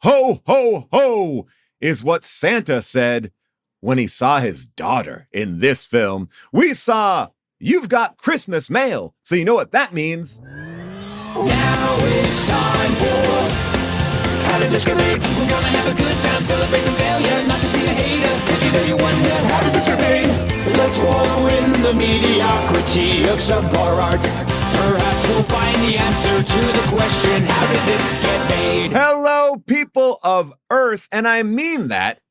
Ho, ho, ho, is what Santa said when he saw his daughter in this film. We saw You've Got Christmas Mail, so you know what that means. Now it's time for How Did This Get Made? We're gonna have a good time, celebrate some failure, not just be a hater, cause you know you wonder, how did this get made? Let's wallow in the mediocrity of subpar art. Perhaps we'll find the answer to the question, how did this get made? Hello, people of Earth, and I mean that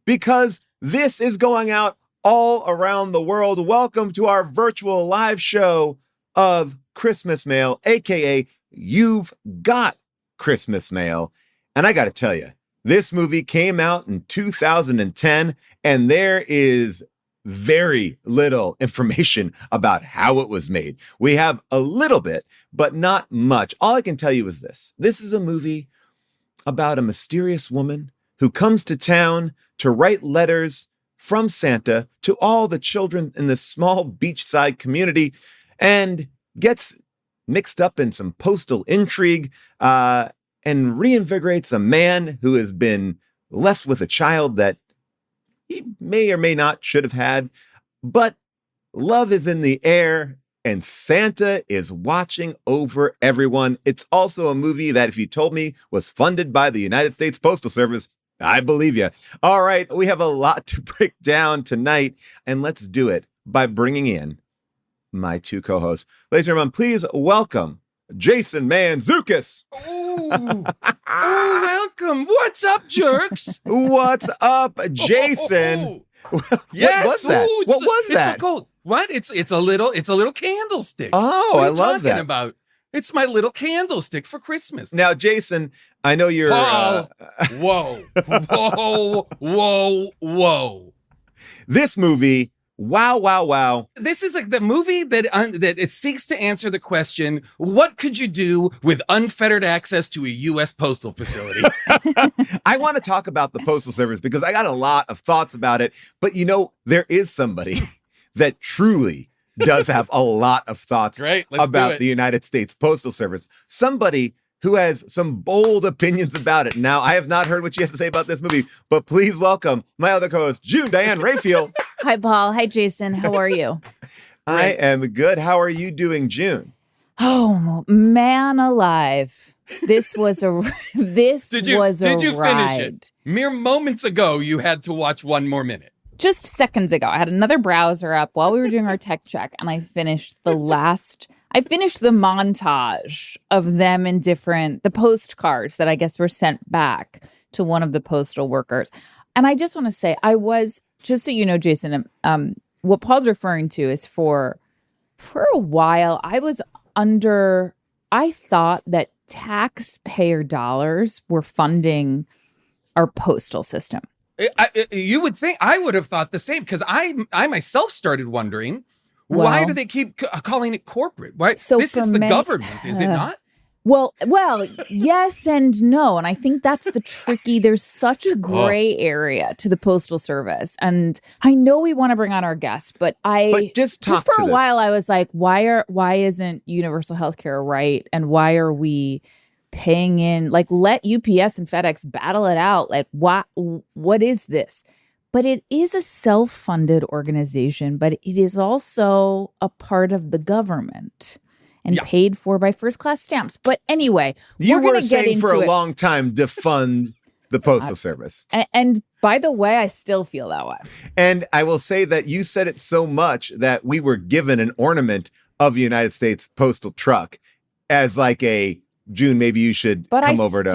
because this is going out all around the world. Welcome to our virtual live show of Christmas Mail, aka You've Got Christmas Mail. And I got to tell you, this movie came out in 2010, and there is very little information about how it was made. We have a little bit, but not much. All I can tell you is this. This is a movie about a mysterious woman who comes to town to write letters from Santa to all the children in this small beachside community and gets mixed up in some postal intrigue and reinvigorates a man who has been left with a child that he may or may not should have had. But love is in the air and Santa is watching over everyone. It's also a movie that if you told me was funded by the United States Postal Service, I believe you. All right, we have a lot to break down tonight, and let's do it by bringing in my two co-hosts. Ladies and gentlemen, please welcome Jason Mantzoukas. Oh, welcome. What's up, jerks? What's up, Jason? Yes. What was that? Ooh, What was that? It's so what? It's a little candlestick. Oh, what are I you love talking that. about? It's my little candlestick for Christmas. Now, Jason, I know you're... Whoa. Whoa. This movie, wow. This is like the movie that it seeks to answer the question, what could you do with unfettered access to a U.S. postal facility? I want to talk about the Postal Service because I got a lot of thoughts about it. But, you know, there is somebody that truly does have a lot of thoughts about the United States Postal Service. Somebody who has some bold opinions about it. Now, I have not heard what she has to say about this movie, but please welcome my other co-host, June Diane Rayfield. Hi, Paul. Hi, Jason. How are you? I am good. How are you doing, June? Oh, man alive. This was a Did you ride. finish it? Mere moments ago, you had to watch one more minute. Just seconds ago, I had another browser up while we were doing our tech check, and I finished the montage of them in the postcards that I guess were sent back to one of the postal workers. And I just want to say, just so you know, Jason, what Paul's referring to is for a while, I thought that taxpayer dollars were funding our postal system. You would think I would have thought the same because I myself started wondering why do they keep calling it corporate? Why? So this is the government, is it not? Well, yes and no. And I think that's the tricky, there's such a gray area to the Postal Service. And I know we want to bring on our guests, but just for a while, I was like, why isn't universal healthcare right? And why are we paying in, like, let UPS and FedEx battle it out? Like, what is this? But it is a self-funded organization, but it is also a part of the government and paid for by first-class stamps. But anyway, we're going to get into it. For a long time, defund the Postal Service. And by the way, I still feel that way. And I will say that you said it so much that we were given an ornament of a United States postal truck as like a, June, maybe you should come over to...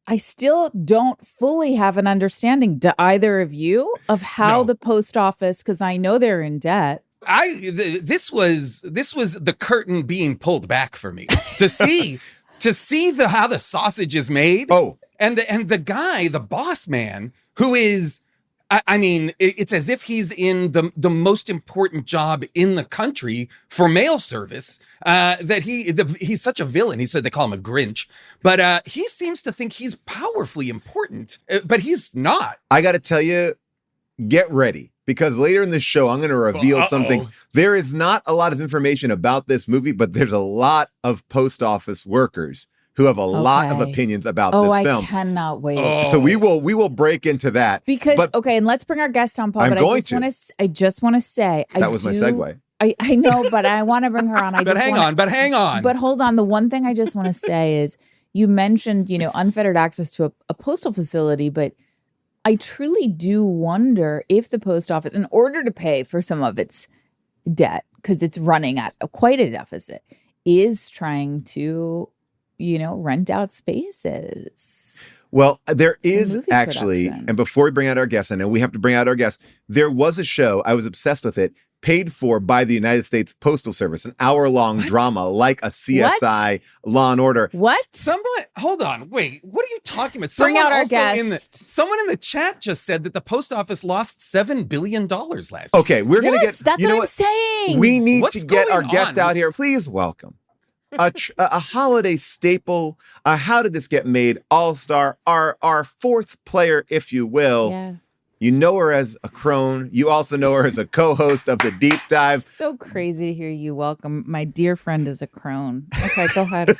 I still don't fully have an understanding, do either of you, of how the post office, because I know they're in debt. This was the curtain being pulled back for me to see how the sausage is made. Oh, and the guy, the boss man, who is, I mean, it's as if he's in the most important job in the country for mail service. That he's such a villain. He said they call him a Grinch, but he seems to think he's powerfully important, but he's not. I got to tell you, get ready, because later in this show, I'm going to reveal some things. There is not a lot of information about this movie, but there's a lot of post office workers who have a lot of Okay. opinions about Oh, this I film. cannot wait. So we will break into that. Because but and let's bring our guest on, Paul. I'm But going I just want to say that was my segue. I know, but I want to bring her on. But hang on. But hold on. The one thing I just want to say is you mentioned, unfettered access to a postal facility, but I truly do wonder if the post office, in order to pay for some of its debt, because it's running at quite a deficit, is trying to, rent out spaces. Well, there is movie actually, production. and before we bring out our guests, I know we have to bring out our guests. There was a show, I was obsessed with it, paid for by the United States Postal Service, an hour-long drama like a CSI Law and Order. What? Hold on, wait, what are you talking about? Bring out our also guest. Someone in the chat just said that the post office lost $7 billion last year. Okay, we're going to get, That's what I'm saying. We need What's to get our going guest on? out here. Please welcome a holiday staple. How did this get made? All-star, our fourth player, if you will. Yeah. You know her as a Crone. You also know her as a co-host of the Deep Dive. So crazy to hear you welcome my dear friend as a crone. Okay, go ahead.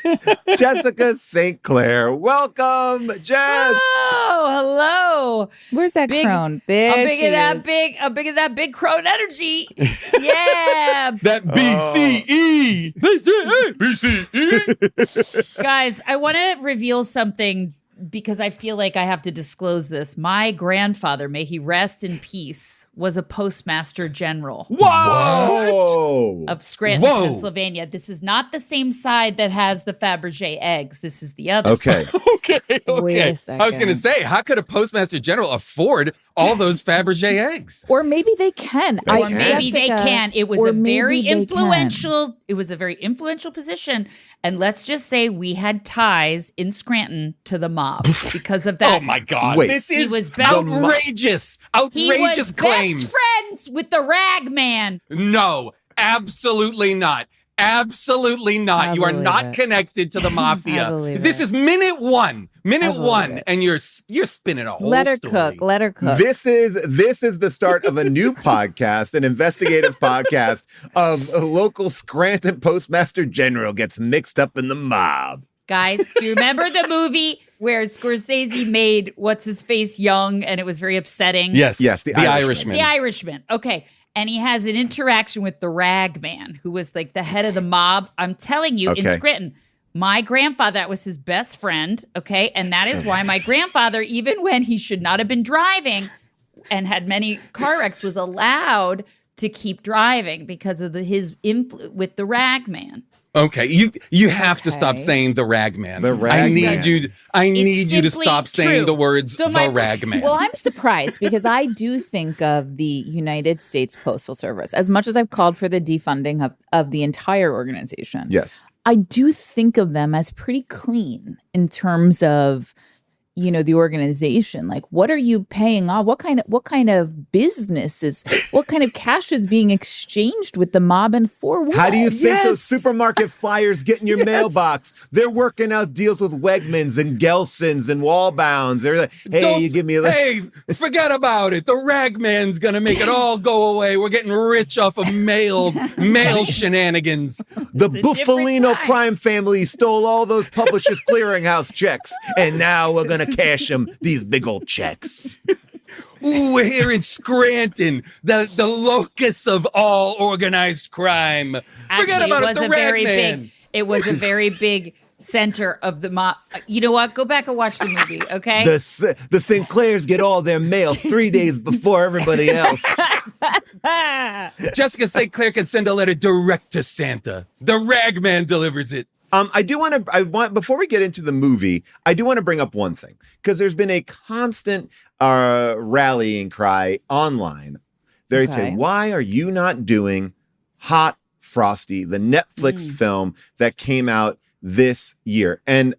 Jessica St. Clair. Welcome, Jess. Oh, hello. Where's that Big- crone? There I'm big she of that is. big, I'm big of that big crone energy. Yeah. That BCE. BCE. Guys, I want to reveal something because I feel like I have to disclose this. My grandfather, may he rest in peace, was a postmaster general Whoa! of Scranton, Whoa. Pennsylvania. This is not the same side that has the Fabergé eggs. This is the other Okay. side. Okay. Wait a I was going to second. say, how could a postmaster general afford all those Fabergé eggs? Or maybe they can. They Or can. maybe they Jessica, can. It was or a very maybe they influential. It was a very influential position, and let's just say we had ties in Scranton to the mob because of that. Oh my God! Wait. This He is was best- outrageous! He was Outrageous claims! best friends with the Ragman. No, absolutely not. Absolutely not. I You are believe not it. connected to the I mafia. believe This it. is minute one, I believe it. and you're spinning a whole Let her story. cook. Let her cook. This is the start of a new podcast, an investigative podcast of a local Scranton Postmaster General gets mixed up in the mob. Guys, do you remember the movie where Scorsese made what's his face young and it was very upsetting? Yes, Yes, the Irishman. The Irishman. Okay. And he has an interaction with the Ragman, who was like the head of the mob. I'm telling you, in Okay. Scranton, my grandfather, that was his best friend. Okay. And that is why my grandfather, even when he should not have been driving and had many car wrecks, was allowed to keep driving because of his influence with the Ragman. Okay, you have to stop Okay. saying the Ragman. The I Ragman. need you to simply stop saying true. the words So the my- Ragman. Well, I'm surprised because I do think of the United States Postal Service, as much as I've called for the defunding of the entire organization. Yes. I do think of them as pretty clean in terms of, the organization. Like, what are you paying off? What kind of business what kind of cash is being exchanged with the mob and for what? How do you think those Yes. supermarket flyers get in your mailbox? They're working out deals with Wegmans and Gelson's and Wallbounds. They're like, hey, Don't- you give me a Hey, forget about it. The Ragman's gonna make it all go away. We're getting rich off of mail shenanigans. The different Buffalino time. crime family stole all those Publishers Clearinghouse checks, and now we're gonna cash them these big old checks. Ooh, we're here in Scranton, the locus of all organized crime. Forget Actually, about it it. was The a very Ragman. big. It was a very big center of the mob. You know what? Go back and watch the movie, okay? The Sinclairs get all their mail 3 days before everybody else. Jessica St. Clair can send a letter direct to Santa. The Ragman delivers it. Before we get into the movie, I do want to bring up one thing, because there's been a constant rallying cry online. They say, Okay. why are you not doing Hot Frosty, the Netflix film that came out this year? And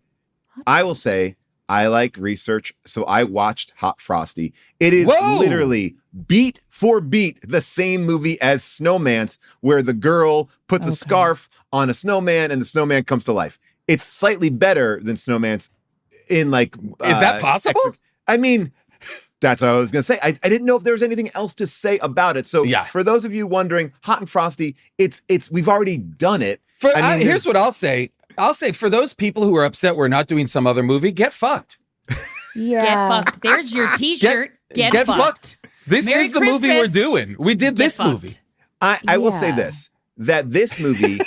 I will say, I like research, so I watched Hot Frosty. It is Whoa! literally beat for beat the same movie as Snowman's, where the girl puts a Okay. scarf on a snowman and the snowman comes to life. It's slightly better than Snowman's in like... Is that possible? I mean, that's what I was going to say. I didn't know if there was anything else to say about it. So Yeah. for those of you wondering, Hot and Frosty, it's we've already done it. I mean, Here's what I'll say. I'll say for those people who are upset we're not doing some other movie, get fucked. Yeah. Get fucked. There's your T-shirt. Get fucked. This Merry is the movie we're Christmas. doing. We did Get this fucked. movie. I will say Yeah. this, that this movie,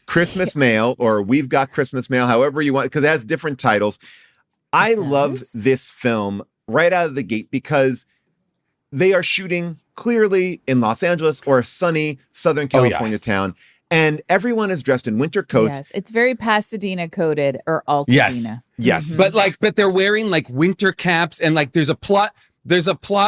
Christmas Mail, or We've Got Christmas Mail, however you want, because it has different titles. I love does? this film right out of the gate because they are shooting clearly in Los Angeles or a sunny Southern Oh, yeah. California town. And everyone is dressed in winter coats. Yes, it's very Pasadena coded or Altadena. Yes. Yes. But they're wearing like winter caps and like there's a plot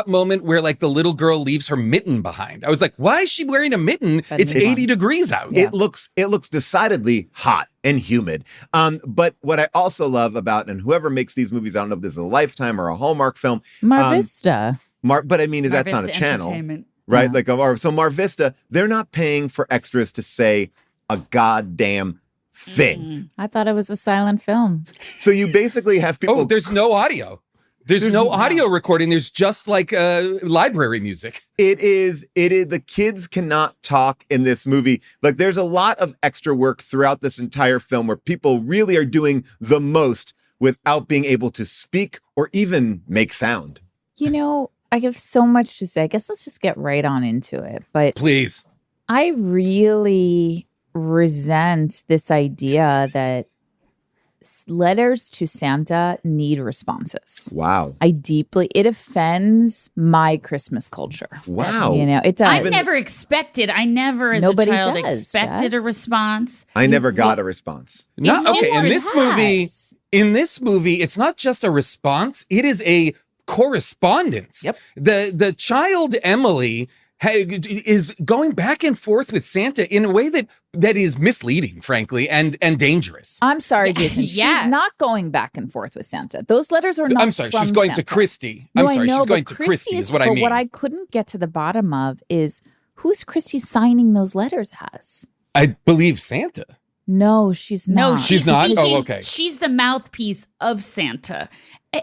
moment where like the little girl leaves her mitten behind. I was like, why is she wearing a mitten? That It's is 80 fun. degrees out. Yeah. It looks decidedly hot and humid. But what I also love about, and whoever makes these movies, I don't know if this is a Lifetime or a Hallmark film. Mar Vista. But I mean, is that's Mar not a Vista channel, Entertainment. right? Yeah. Like, so Mar Vista, they're not paying for extras to say a goddamn thing. I thought it was a silent film. So you basically have people. Oh, there's no audio. There's no audio recording. There's just like library music. It is. The kids cannot talk in this movie. Like, there's a lot of extra work throughout this entire film where people really are doing the most without being able to speak or even make sound. You know, I have so much to say. I guess let's just get right on into it. But Please. I really resent this idea that letters to Santa need responses. Wow. It offends my Christmas culture. Wow. You know, it does. I never expected. I never, as Nobody a child, does, expected a Jess. response. I never got a response. No, It's okay. more In this movie, it's not just a response, it is a correspondence. Yep. The child Emily is going back and forth with Santa in a way that is misleading, frankly, and dangerous. I'm sorry, Jason. Yeah. She's not going back and forth with Santa. Those letters are not I'm sorry, she's from going Santa. to Christie. No, I'm sorry, I know, she's going but to Christie is what I but mean. what I couldn't get to the bottom of is who's Christie signing those letters as? I believe Santa. No, she's No, not. She's not? Oh, speaking- okay. She's the mouthpiece of Santa.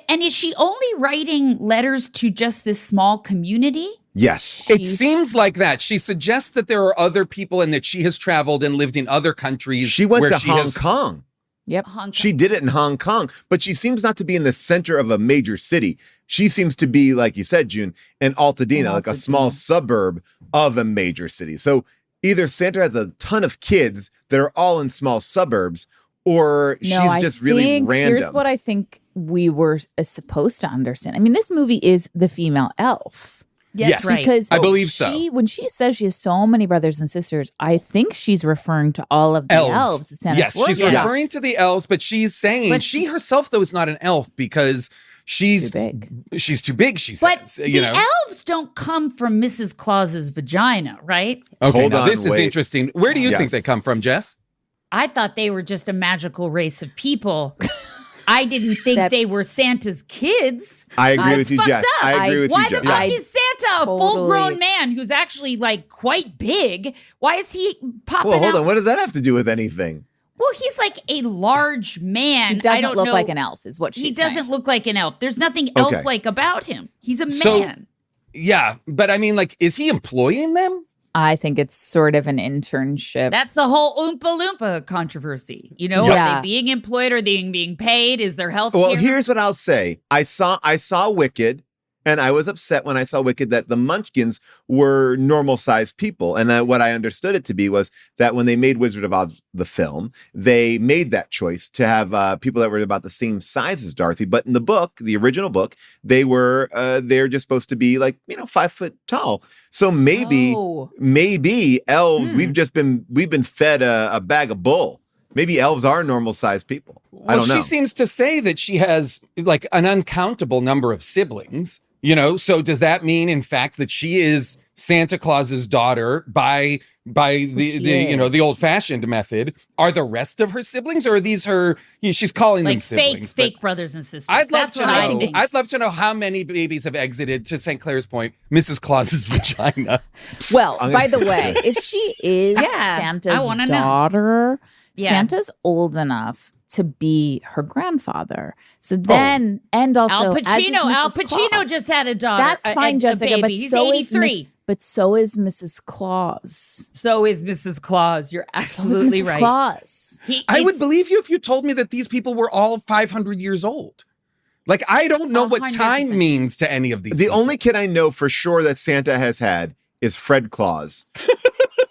And is she only writing letters to just this small community? Yes. It seems like that. She suggests that there are other people and that she has traveled and lived in other countries. She went where to she Hong has- Kong. Yep. Hong Kong. She did it in Hong Kong, but she seems not to be in the center of a major city. She seems to be, like you said, June, in Altadena, like a small suburb of a major city. So either Santa has a ton of kids that are all in small suburbs, or No, she's I just really think random. Here's what I think we were supposed to understand. I mean, this movie is the female elf. That's Yes. right. Because I believe so. when she says she has so many brothers and sisters, I think she's referring to all of the elves at Santa's Yes, she's workshop. referring to the elves, but she's saying But- she herself, though, is not an elf because she's Too big. She's too big, she But says. You the know. elves don't come from Mrs. Claus's vagina, right? Okay, Hold now on, this is wait. interesting. Where do you Yes. think they come from, Jess? I thought they were just a magical race of people. I didn't think That- they were Santa's kids. I agree That's with you, fucked Jess. up. I agree with Why you, the Jess. fuck I is Santa a totally- full-grown man who's actually like quite big? Why is he popping Well, hold out? on. What does that have to do with anything? Well, he's like a large man. He doesn't I don't look know. like an elf, is what she's He saying. doesn't look like an elf. There's nothing Okay. elf-like about him. He's a So- man. Yeah, but I mean, like, is he employing them? I think it's sort of an internship. That's the whole Oompa Loompa controversy. You know, Yeah. are they being employed? Are they being paid? Is their health Well, care? here's what I'll say. I saw Wicked, and I was upset when I saw Wicked that the Munchkins were normal-sized people. And what I understood it to be was that when they made Wizard of Oz, the film, they made that choice to have people that were about the same size as Dorothy. But in the book, the original book, they're just supposed to be like, 5 foot tall. So maybe Oh. elves, we've been fed a bag of bull. Maybe elves are normal-sized people. I Well, don't know. she seems to say that she has like an uncountable number of siblings. You know, so does that mean, in fact, that she is Santa Claus's daughter by the old-fashioned method? Are the rest of her siblings, or are these her? She's calling them Like siblings. fake but brothers and sisters. I'd love That's to what I know. think. I'd love to know how many babies have exited, to St. Clair's point, Mrs. Claus's vagina. Well, I'm by the way, if she is Yeah, I Santa's wanna know. daughter, Yeah. Santa's old enough to be her grandfather. So then, and also Al as is Pacino. Al Mrs. Pacino Claus. just had a daughter. That's fine, a Jessica, baby. but He's so 83. is But so is Mrs. Claus. So is Mrs. Claus. You're So is absolutely Mrs. right. Claus. I would believe you if you told me that these people were all 500 years old. Like, I don't know what 100%. time means to any of these The people. only kid I know for sure that Santa has had is Fred Claus,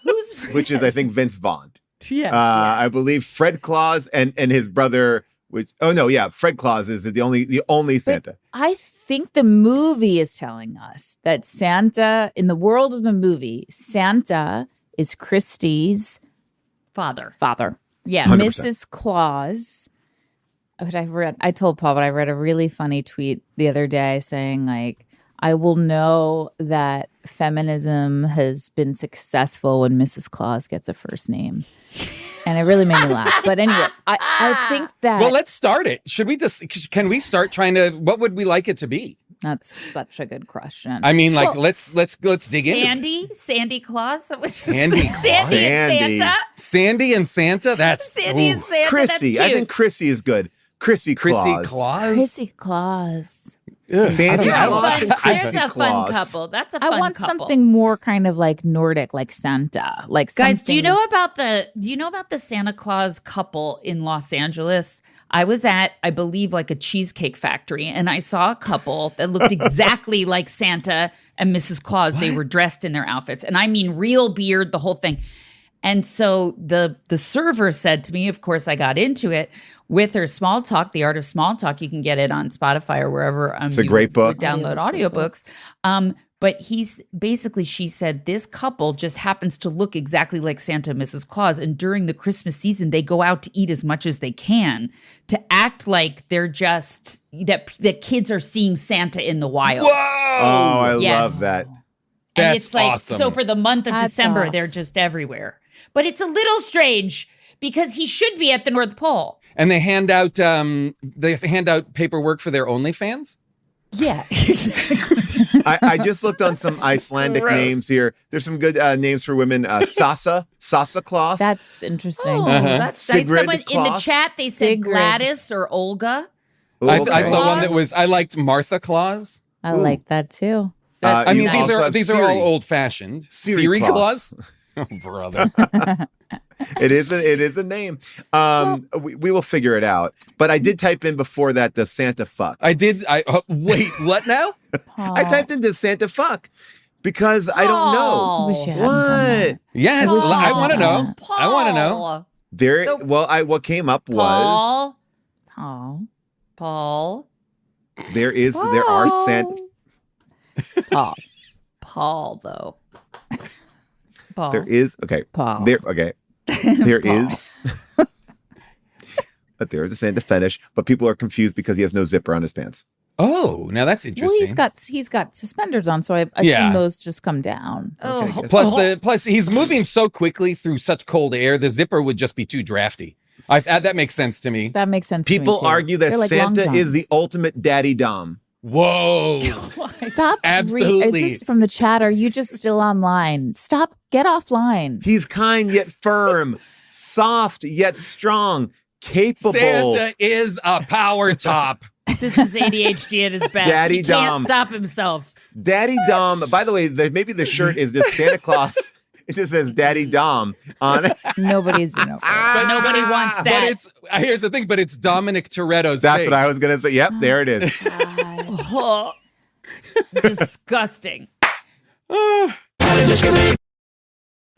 Who's which is, I think, Vince Vaughn. yeah. I believe Fred Claus and his brother, Fred Claus is the only Santa. I think the movie is telling us that Santa, in the world of the movie, Santa is Christie's Father. father. Yes. 100%. Mrs. Claus, which I told Paul, but I read a really funny tweet the other day saying, like, I will know that feminism has been successful when Mrs. Claus gets a first name. And it really made me laugh. But anyway, I think that Well, let's start it. Can we start trying to, what would we like it to be? that's such a good question. I mean, like, Well, let's dig into it. Sandy Claus. Sandy Claus. Sandy and Sandy. Santa. Sandy and Santa? That's Sandy and ooh. Santa. Chrissy. That's I cute. think Chrissy is good. Chrissy Claus. Claus? Chrissy Claus. Ugh, Santa You're I a don't know. Claus and fun, Chrissy there's a Claus. fun couple. That's a fun I want couple. something more kind of like Nordic, like Santa. Like Guys, do you something- know about the Santa Claus couple in Los Angeles? I was at, I believe, like a cheesecake factory, and I saw a couple that looked exactly like Santa and Mrs. Claus. They were dressed in their outfits, and I mean real beard, the whole thing. And so the server said to me, of course, I got into it with her Small Talk, The Art of Small Talk. You can get it on Spotify or wherever It's a you great book. would download Audiobooks audiobooks. But she said this couple just happens to look exactly like Santa and Mrs. Claus. And during the Christmas season, they go out to eat as much as they can to act like they're just, that kids are seeing Santa in the wild. Whoa! Oh, I Yes. love that. And That's it's like, awesome. so for the month of That's December, off. they're just everywhere. But it's a little strange because he should be at the North Pole. And they hand out paperwork for their OnlyFans? Yeah. I just looked on some Icelandic Gross. names here. There's some good names for women. Sasa Claus. That's interesting. Oh, Uh-huh. that's nice. Sigrid Someone in the Claus? chat, they said Sigrid. Gladys or Olga. Ooh, I okay. saw one that Claus? was, I liked Martha Claus. I Ooh. like that too. That's I mean, You these also are have these are Siri. all old fashioned. Siri Claus. Oh, brother. It is a name. We will figure it out. But I did type in before that the Santa fuck. Wait, what now? I typed in does Santa fuck because I don't know. Paul. Wish you hadn't done What? that. Yes, wish I you want to had know. that. I want to know. There. So- What came up was Paul. Oh, Paul. there are Santa. Paul. Paul, though. Paul. There is Paul. There There Paul. is. But there is a Santa fetish, but people are confused because he has no zipper on his pants. Oh, now that's Well, interesting. he's got suspenders on, so I assume Yeah. those just come down. Oh, Okay, Plus he's moving so quickly through such cold air, the zipper would just be too drafty. That makes sense to me. That makes sense. to me, People too. argue that They're like long Santa is johns. the ultimate daddy dom. Whoa. Stop. Absolutely. Is this from the chat? Or are you just still online? Stop. Get offline. He's kind yet firm, soft yet strong, capable. Santa is a power top. This is ADHD at his best. Daddy he can't Dom. stop himself. Daddy Dom. By the way, maybe the shirt is just Santa Claus. It just says Daddy Dom on it. Nobody's, But nobody wants But that. here's the thing, but it's Dominic Toretto's That's face. what I was going to say. Yep, there it is. Oh, disgusting.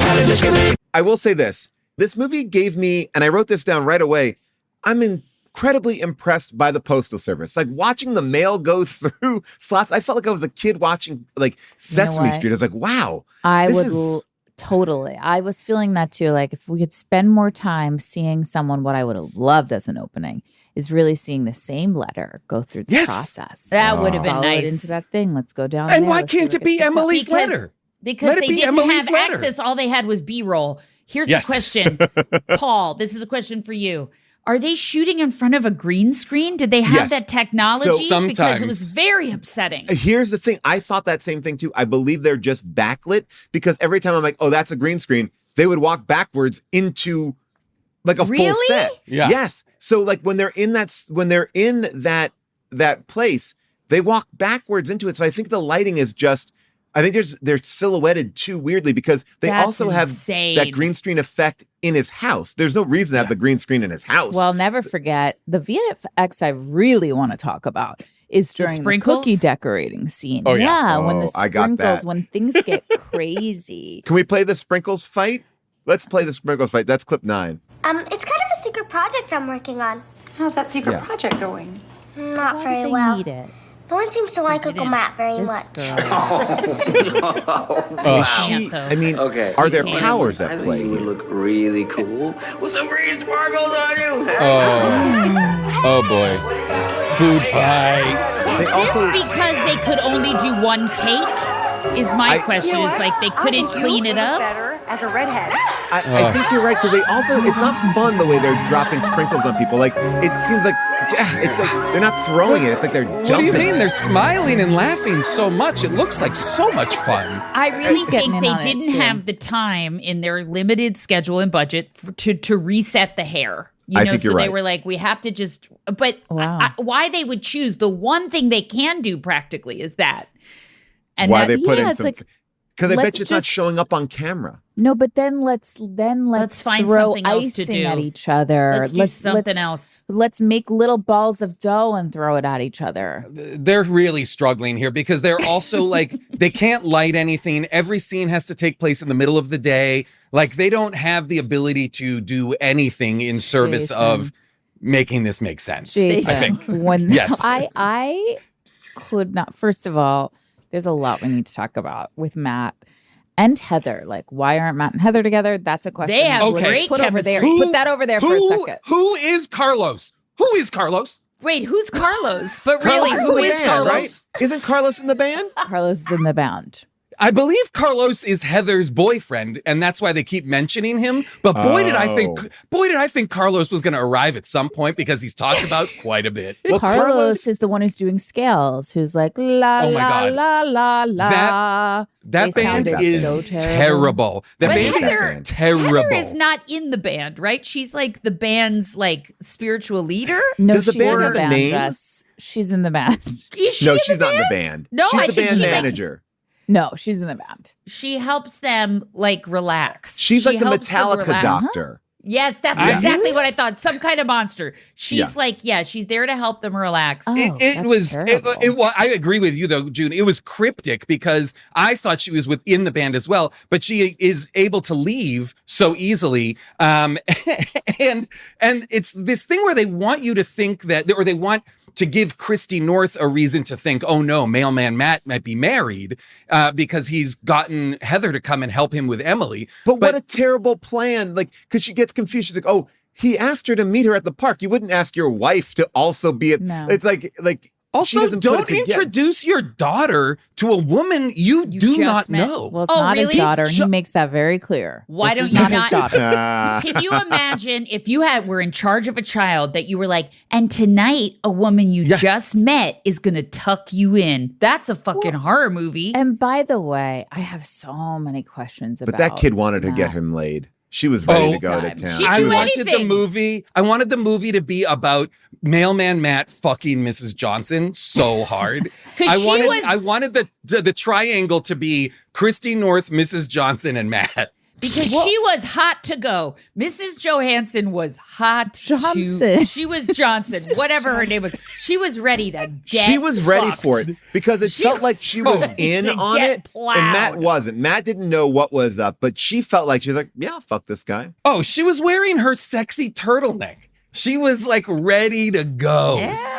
I will say this. This movie gave me, and I wrote this down right away, I'm incredibly impressed by the Postal Service. Like watching the mail go through slots, I felt like I was a kid watching like Sesame what? Street. I was like, wow. I This would is- totally. I was feeling that too. Like if we could spend more time seeing someone, what I would have loved as an opening is really seeing the same letter go through the Yes. process. That would have been Follow it nice. into that thing. Let's go down. And there. why Let's see can't what it be gets picked up. Emily's Because- letter? Because Let it they be didn't Emily's have letter. access. All they had was B-roll. Here's Yes. the question. Paul, this is a question for you. Are they shooting in front of a green screen? Did they have Yes. that technology? So because sometimes- it was very upsetting. Here's the thing. I thought that same thing too. I believe they're just backlit because every time I'm like, oh, that's a green screen, they would walk backwards into like a full Really? set. Yeah. Yes. So like when they're in that place, they walk backwards into it. So I think the lighting is just I think they're silhouetted too weirdly because they That's also have insane. that green screen effect in his house. There's no reason to have the green screen in his house. Well, never forget the VFX I really want to talk about is during the sprinkles? cookie decorating scene. Oh, yeah. When the Oh, I got sprinkles, that. when things get crazy. Can we play the sprinkles fight? Let's play the sprinkles fight. That's clip 9. It's kind of a secret project I'm working on. How's that secret Yeah. project going? Not Why very did they well. need it? No one seems to like Uncle didn't. Matt very This much. girl. Can't, though. I mean, Okay. are there can't. powers I at think play you would here? look really cool with some green sparkles on you. Oh boy. Food fight. Is They this also- because they could only do one take? Is my question. You know Is what? like they couldn't I think clean you it look up? better as a redhead. I think you're right because they also, it's not fun the way they're dropping sprinkles on people. Like, it seems like, it's like they're not throwing it. It's like they're jumping. What do you mean? They're smiling and laughing so much. It looks like so much fun. I really getting think in they on it, didn't too. have the time in their limited schedule and budget to reset the hair. You I know, think so you're they right. were like, we have to just. But Wow. why they would choose the one thing they can do practically is that. And Why that, they put yeah, in it's some. like, Because I bet let's you it's not just- showing up on camera. No, but then let's find throw something else to icing do. at each other. Let's do something else. Let's make little balls of dough and throw it at each other. They're really struggling here because they're also like, they can't light anything. Every scene has to take place in the middle of the day. Like, they don't have the ability to do anything in service Jason. of making this make sense. Jason, I think. when Yes. I could not. First of all, there's a lot we need to talk about with Matt and Heather. Like, why aren't Matt and Heather together? That's a question. They have Let's great put over there. chemistry. Put that over there for a second. Who is Carlos? Who is Carlos? Wait, who's Carlos? But really, Carlos who in the is band, Carlos? right? Isn't Carlos in the band? Carlos is in the band. I believe Carlos is Heather's boyfriend, and that's why they keep mentioning him. But boy, did I think Carlos was going to arrive at some point because he's talked about quite a bit. Well, Carlos is the one who's doing scales, who's like la Oh my la God. la la la. That They band sounded is so terrible. That But band Heather- is terrible. Heather is not in the band, right? She's like the band's like spiritual leader. No, Does the she's band in the have a band name? dress. She's in the band. Is she No, in she's the not in the band? band. No, she's I the think band she like- manager. No, she's in the band. She helps them like relax. She's She like the helps them Metallica relax. doctor. Yes, that's I- exactly what I thought. Some kind of monster. She's Yeah. like, yeah, she's there to help them relax. Oh, It that's was. terrible. Well, I agree with you though, June. It was cryptic because I thought she was within the band as well, but she is able to leave so easily. And it's this thing where they want you to think that, or they want to give Christy North a reason to think, oh no, mailman Matt might be married because he's gotten Heather to come and help him with Emily. But what a terrible plan. Like, because she gets confused. She's like, oh, he asked her to meet her at the park. You wouldn't ask your wife to also be at. No. It's like she Also, doesn't put it don't together. introduce your daughter to a woman you do just not met. know. Well, it's Oh, not his really? daughter, and he makes that very clear. Why This don't is you not not- his daughter? Ah. Can you imagine if you were in charge of a child that you were like, and tonight a woman you just met is gonna tuck you in? That's a fucking horror movie. And by the way, I have so many questions about. But that kid wanted to get Matt. him laid. She was ready Oh. to go to Time. town. She I do wanted the anything. movie. I wanted the movie to be about mailman Matt fucking Mrs. Johnson so hard. 'Cause I she wanted. was- I wanted the triangle to be Christy North, Mrs. Johnson, and Matt. Because she was hot to go. Mrs. Johansson was hot Johnson. She was Johnson, whatever her name was. She was ready to get She was ready fucked. for it because it She felt like was she was ready in to on get it, and Matt plowed. wasn't. Matt didn't know what was up, but she felt like she was like, "Yeah, fuck this guy." Oh, she was wearing her sexy turtleneck. She was like ready to go. Yeah.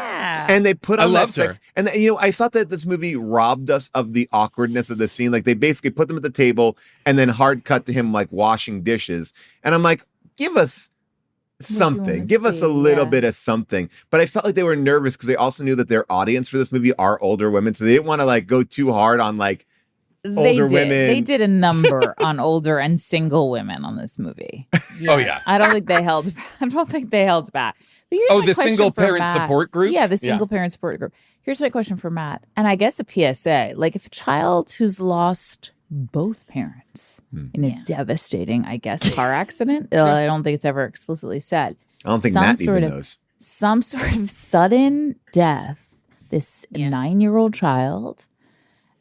And they put I on that loved sex. her. And I thought that this movie robbed us of the awkwardness of the scene. Like they basically put them at the table and then hard cut to him like washing dishes. And I'm like, give us something. wanna Give us see? a little Yeah. bit of something. But I felt like they were nervous because they also knew that their audience for this movie are older women. So they didn't want to like go too hard on like They older did. women. They did a number on older and single women on this movie. Oh yeah. I don't think they held. I don't think they held back. But here's Oh, my the question single for parent Matt. support group? Yeah, the Yeah. single parent support group. Here's my question for Matt, and I guess a PSA: like, if a child who's lost both parents in a devastating, I guess, car accident. I don't think it's ever explicitly said. I don't think Some Matt sort even of- knows. Some sort of sudden death. This 9-year-old child.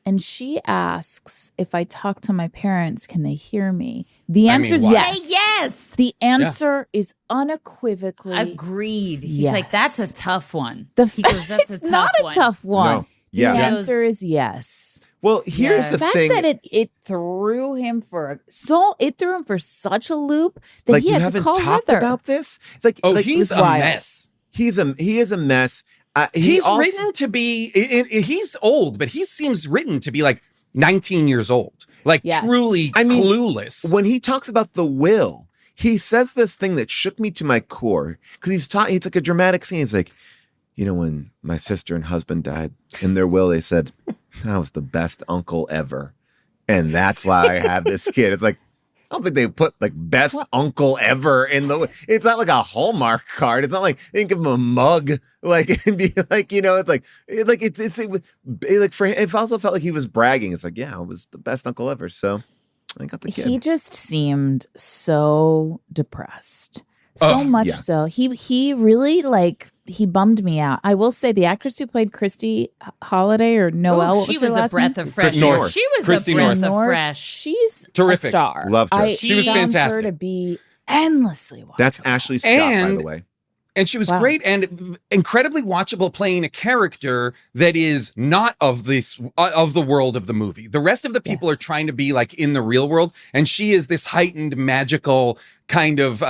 and she asks, if I talk to my parents, can they hear me? The answer is why? yes. Say yes. The answer is unequivocally Agreed. He's yes. like, that's a tough one. He goes, "That's a it's not tough a one." tough one. No. Yeah. The He answer goes- is yes. Well, here's Yeah. the The fact thing. that it threw him for such a loop that Like, he you had to haven't call talked Heather. about this? Like, He's a wild. mess. he is a mess. He's also- written to be, he's old, but he seems written to be like 19 years old. Like Yes. truly I mean, clueless. When he talks about the will, he says this thing that shook me to my core because it's like a dramatic scene. It's like, when my sister and husband died, in their will they said, I was the best uncle ever, and that's why I have this kid. It's like, I don't think they put like best uncle ever in the. It's not like a Hallmark card. It's not like they can give him a mug, like and be like, it's like for him. It also felt like he was bragging. It's like, yeah, I was the best uncle ever. So I got the kid. He just seemed so depressed. So much yeah. so. He really he bummed me out. I will say the actress who played Christy Holiday or Noelle, Ooh, what she was her was a last breath name? of fresh Christy air. North. She was Christy a breath North. of fresh. She's Terrific. a star. Loved her. She was found fantastic. her to be endlessly watchable. That's Ashley Scott, by And- the way. And she was Wow. great and incredibly watchable, playing a character that is not of the world of the movie. The rest of the people Yes. are trying to be like in the real world, and she is this heightened, magical kind of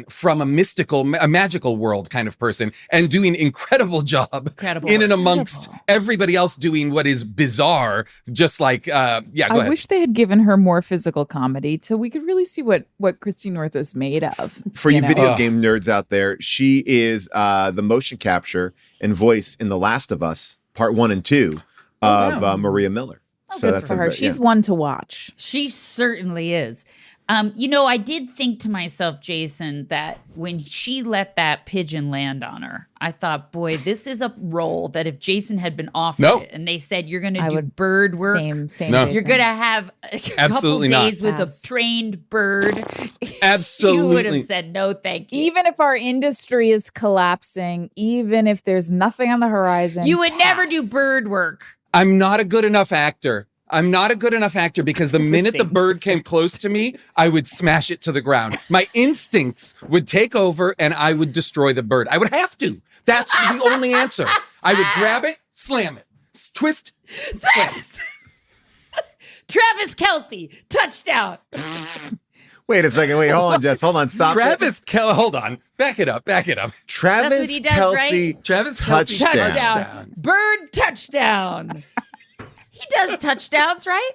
from a magical world kind of person, and doing incredible job Incredible. in and amongst Incredible. everybody else doing what is bizarre. Just like go I ahead. wish they had given her more physical comedy so we could really see what Christy North is made of. For you know? video Ugh. game nerds out there, she is the motion capture and voice in The Last of Us Part 1 and 2 of wow. Maria Miller. Good for her. She's one to watch. She certainly is. I did think to myself, Jason, that when she let that pigeon land on her, I thought, boy, this is a role that if Jason had been offered No. it and they said, you're going to I do would- bird work. Same. No. You're Jason. going to have a couple Absolutely not. days with Yes. a trained bird. Absolutely. You would have said, no, thank you. Even if our industry is collapsing, even if there's nothing on the horizon, You would never do pass. bird work. I'm not a good enough actor. Because the minute the Same. bird came close to me, I would smash it to the ground. My instincts would take over and I would destroy the bird. I would have to. That's the only answer. I would grab it, slam it, twist, slam it. Travis Kelce, touchdown. Wait a second. Wait, hold on, Jess. Hold on. Stop. Hold on. Back it up. Travis That's what he does, Kelce. right? Travis Kelce Touchdown. touchdown. Bird touchdown. He does touchdowns, right?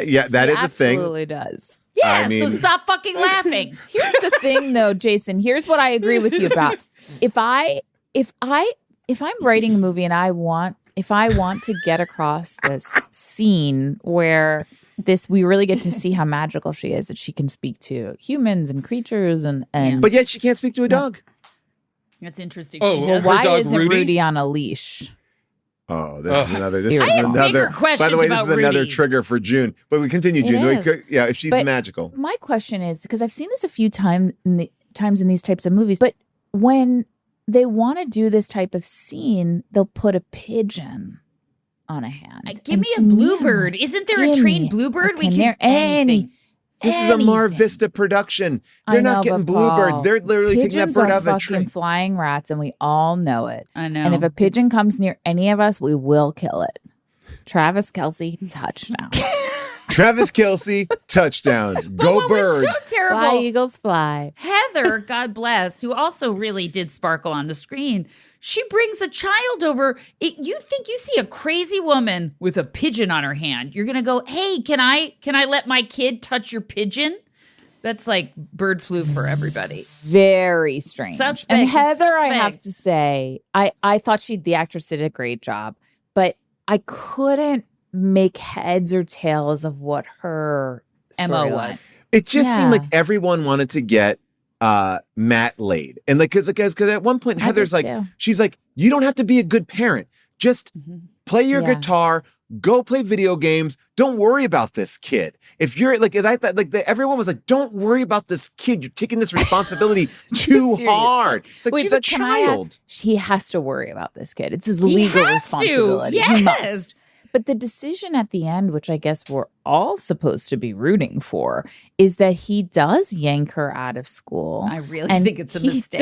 Yeah, that He is a thing. absolutely does. Yeah, I mean- so stop fucking laughing. Here's the thing, though, Jason. Here's what I agree with you about. If I'm writing a movie and if I want to get across this scene where we really get to see how magical she is, that she can speak to humans and creatures and But yet she can't speak to a dog. That's interesting. Oh, She well, does. her why dog isn't Rudy? Rudy on a leash? Oh, this is another. This I is have another. bigger questions By the way, this about is another Rudy. trigger for June. But we continue, June. It is. Yeah, if she's But- magical. My question is, because I've seen this a few times in these types of movies, but when they want to do this type of scene, they'll put a pigeon on a hand. Give And me a to me, I'm bluebird. like, Isn't there a give trained me bluebird? We canary- can anything. This is a Mar anything. Vista production. I They're not know, getting but bluebirds. Paul, They're literally taking that pigeons bird are out of a fucking tree. flying rats, and we all know it. I know. And if a pigeon comes near any of us, we will kill it. Travis Kelce, touchdown. Travis Kelce, touchdown. Go what birds. was so terrible, Fly, Eagles, fly. Heather, God bless, who also really did sparkle on the screen. She brings a child over. You think you see a crazy woman with a pigeon on her hand. You're going to go, hey, can I let my kid touch your pigeon? That's like bird flu for everybody. Very strange. Suspect. And It's Heather, I have suspect. to say, I thought the actress did a great job, but I couldn't make heads or tails of what her MO storyline- was. It just seemed Yeah. like everyone wanted to get Matt laid. And like, because at one point, I Heather's did like, too. she's like, you don't have to be a good parent. Just play your Yeah. guitar, go play video games. Don't worry about this kid. If you're like, everyone was like, don't worry about this kid. You're taking this responsibility too Seriously. hard. It's like, she's a can I add- child. he has to worry about this kid. It's his He legal has to, responsibility. He yes. must. But the decision at the end, which I guess we're all supposed to be rooting for, is that he does yank her out of school. I really think it's a mistake.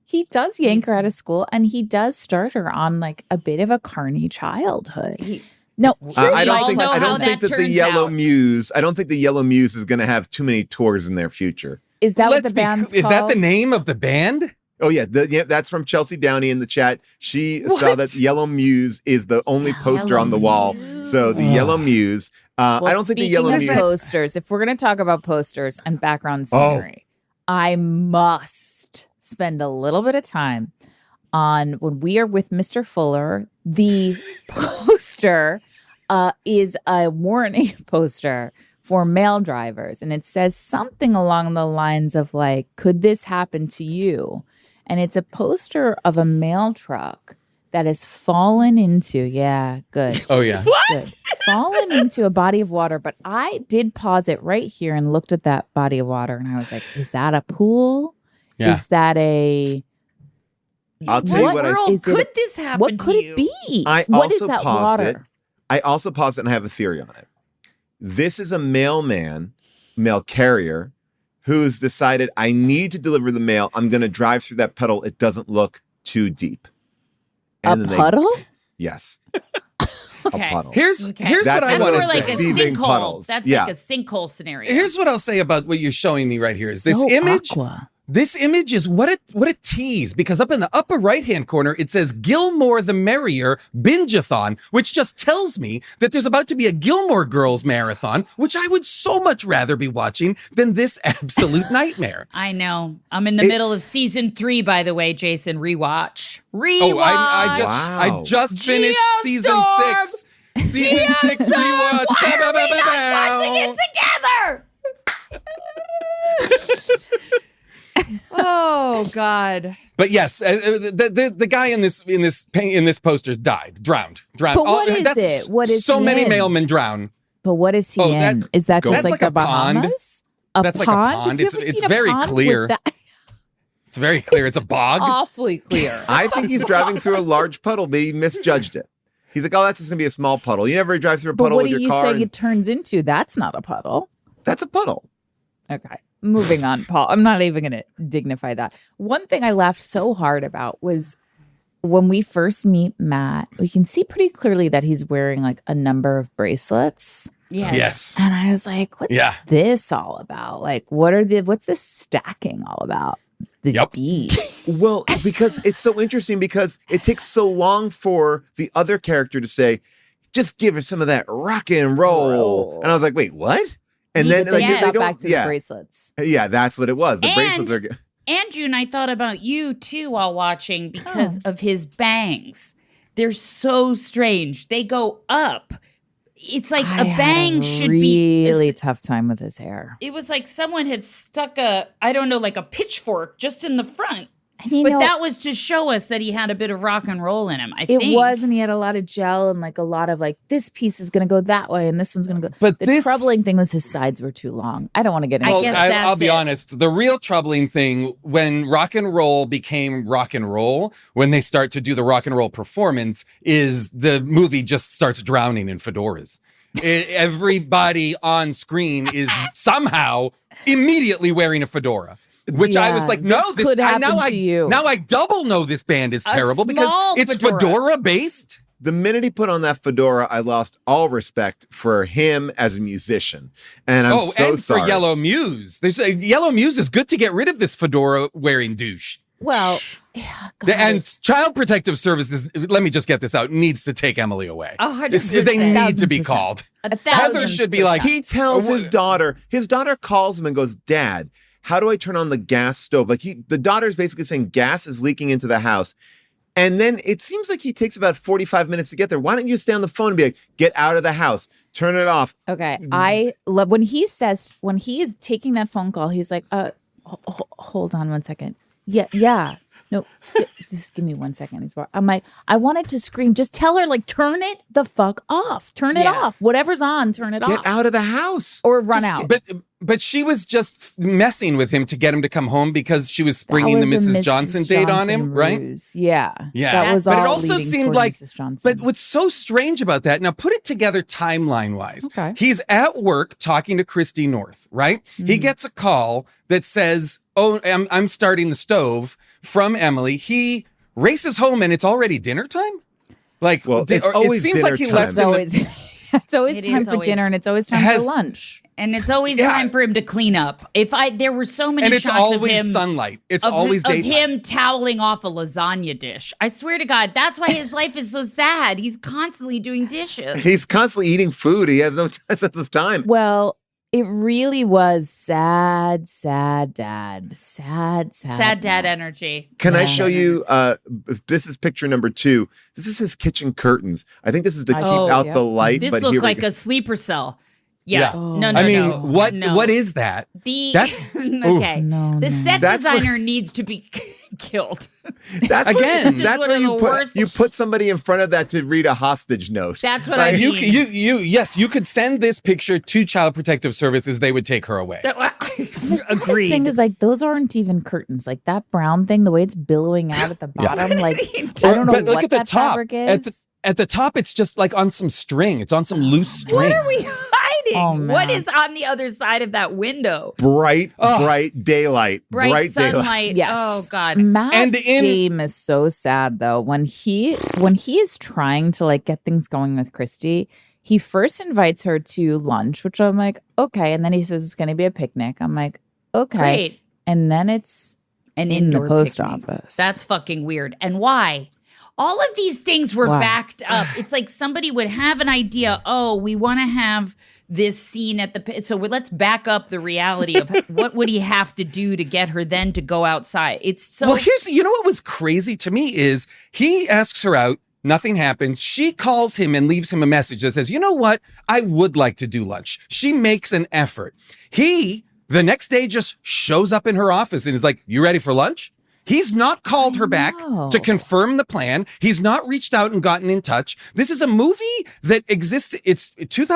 He does yank her out of school, and he does start her on like a bit of a carny childhood. No, I don't all think know how that that the turns Yellow out. Muse. I don't think the Yellow Muse is going to have too many tours in their future. is that what the band's Is that the called? name of the band? Oh yeah, that's from Chelsea Downey in the chat. She saw that Yellow Muse is the only poster on the wall. So the Yellow Muse. Well, I don't think the Yellow speaking of Muse. posters, if we're going to talk about posters and background scenery, I must spend a little bit of time on when we are with Mr. Fuller. The poster is a warning poster for male drivers, and it says something along the lines of like, "Could this happen to you?" And it's a poster of a mail truck that has fallen into, good. Oh yeah. Good. Fallen into a body of water. But I did pause it right here and looked at that body of water, and I was like, is that a pool? Yeah. Is that a I'll tell you what. World could this happen what could to it you? be? I What is also that paused water? it. I also paused it and I have a theory on it. This is a mail carrier, who's decided I need to deliver the mail. I'm going to drive through that puddle. It doesn't look too deep. A then puddle? Yes. Okay. A puddle. Here's Okay. what That's I That's what want more to it's like say. a deceiving sinkhole. puddles. That's Yeah. like a sinkhole scenario. Here's what I'll say about what you're showing me right here. Is this So image? aqua. This image is what a tease, because up in the upper right-hand corner, it says Gilmore the Merrier Binge-a-thon, which just tells me that there's about to be a Gilmore Girls marathon, which I would so much rather be watching than this absolute nightmare. I know. I'm in the middle of season 3, by the way, Jason. Rewatch. Oh, I Wow. just finished season Geostorm! 6. Season 6 rewatch. Why are we not watching it together? Oh God! But yes, the guy in this poster drowned. But what is That's it? What is so he many in? mailmen drown? But what is he Oh, in? Is that just that's like like the a pond. Bahamas? That's like a pond. Have you ever It's seen a very pond with clear. that? It's very clear. It's a bog. Awfully clear. I think he's driving through a large puddle, but he misjudged it. He's like, oh, that's just going to be a small puddle. You never drive through a But puddle what with are your you car. saying and- it turns into? That's not a puddle. That's a puddle. Okay. Moving on, Paul. I'm not even going to dignify that. One thing I laughed so hard about was when we first meet Matt, we can see pretty clearly that he's wearing like a number of bracelets. Yes. And I was like, what's Yeah. this all about? Like, what's this stacking all about? These Yep. beads. Well, because it's so interesting because it takes so long for the other character to say, just give her some of that rock and roll. And I was like, wait, what? And Yeah, then but like, they they got don't, back to yeah, the bracelets. yeah, that's what it was. The And- bracelets are. And June, I thought about you too while watching because Oh. of his bangs. They're so strange. They go up. It's like I a had bang should be. really tough time with his hair. It was like someone had stuck like a pitchfork just in the front. And you But know, that was to show us that he had a bit of rock and roll in him. I it think was, and he had a lot of gel and like a lot of like this piece is going to go that way and this one's going to go. But the this- troubling thing was his sides were too long. I don't want to get into I Well, guess that. I'll that's be it. honest. The real troubling thing when rock and roll became rock and roll, when they start to do the rock and roll performance, is the movie just starts drowning in fedoras. Everybody on screen is somehow immediately wearing a fedora. Which I was Yeah, like, no, this could happen now to you. Now I double know this band is A terrible because small it's fedora. fedora based. The minute he put on that fedora, I lost all respect for him as a musician. And I'm so and sorry. for Yellow Muse. Yellow Muse is good to get rid of this fedora wearing douche. Well, And Child Protective Services, let me just get this out, needs to take Emily away. 100%. They need to be 1,000%. called. 1,000%. Heather should be like, He tells his daughter calls him and goes, Dad, how do I turn on the gas stove? Like the daughter's basically saying gas is leaking into the house. And then it seems like he takes about 45 minutes to get there. Why don't you stay on the phone and be like, get out of the house, turn it off. okay. I love when he is taking that phone call, he's like, hold on 1 second. Yeah. No, just give me 1 second. I'm like, I wanted to scream. Just tell her, like, turn it the fuck off. Turn it Yeah. off. Whatever's on, turn it Get off. out of the house. Or run out. but But she was just messing with him to get him to come home because she was springing the That was a Mrs. Johnson date on him, right? ruse. Yeah. Yeah. That was But all it also leading seemed toward like- Mrs. Johnson. But what's so strange about that, now put it together timeline-wise. Okay. He's at work talking to Christy North, right? He gets a call that says, oh, I'm starting the stove from Emily. He races home and it's already dinner time? Like, Well, it's or always it seems dinner like he time. left it's in the, always, it's always It time is for dinner always- and it's always time Has- for lunch. And it's always Yeah. time for him to clean up. There were so many and it's shots of always him. sunlight. It's of, always of daytime. him toweling off a lasagna dish. I swear to God, that's why his life is so sad. He's constantly doing dishes. He's constantly eating food. He has no sense of time. Well, it really was sad dad. Sad Sad dad energy. Can I Yeah. show you? This is picture number 2. This is his kitchen curtains. I think this is to keep Oh, out yeah. the light. This but looked here we like go. a sleeper cell. Yeah. Yeah. Oh. No, no, I mean, no. what No. what is that? The That's- okay. No, The no. set That's what- designer needs to be killed. That's Again, Where, this is that's one where of you the put worst- you put somebody in front of that to read a hostage note. That's what Like, I You, mean. yes, you could send this picture to Child Protective Services. They would take her away. The saddest Agreed. thing is like those aren't even curtains. Like that brown thing, the way it's billowing out at the bottom, like I don't know But look what at the that top. fabric is. At the top, it's just like on some string. It's on some loose string. What are we hiding? Oh, What man. is on the other side of that window? bright daylight. Bright daylight. sunlight. Yes. Oh God. Matt's And in- game is so sad though. When he is trying to like get things going with Christy, he first invites her to lunch, which I'm like, okay. And then he says it's gonna be a picnic. I'm like, okay. Great. And then it's An in the indoor post picnic. office. That's fucking weird. And why? All of these things were Why? backed up. It's like somebody would have an idea. Oh, we want to have this scene at the. So let's back up the reality of what would he have to do to get her then to go outside. It's so. Well, you know what was crazy to me is he asks her out. Nothing happens. She calls him and leaves him a message that says, you know what? I would like to do lunch. She makes an effort. He, the next day, just shows up in her office and is like, you ready for lunch? He's not called her back know. to confirm the plan. He's not reached out and gotten in touch. This is a movie that exists. It's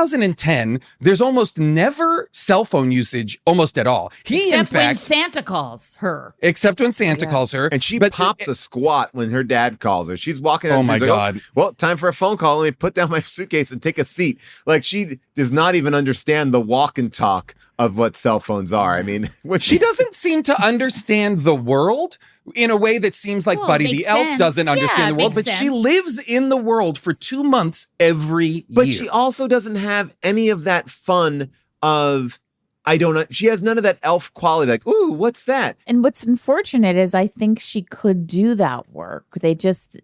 2010. There's almost never cell phone usage, almost at all. He, except in fact, when Santa calls her. except when Santa calls her. And she but- pops a squat when her dad calls her. She's walking out. Oh she's my like, God. well, time for a phone call. Let me put down my suitcase and take a seat. Like she does not even understand the walk and talk of what cell phones are. I mean, what She doesn't seem to understand the world in a way that seems like Well, Buddy makes the Elf sense. doesn't Yeah, understand the world, makes but she sense. lives in the world for 2 months every But year. she also doesn't have any of that fun of I don't know. She has none of that elf quality. Like, ooh, what's that? And what's unfortunate is I think she could do that work.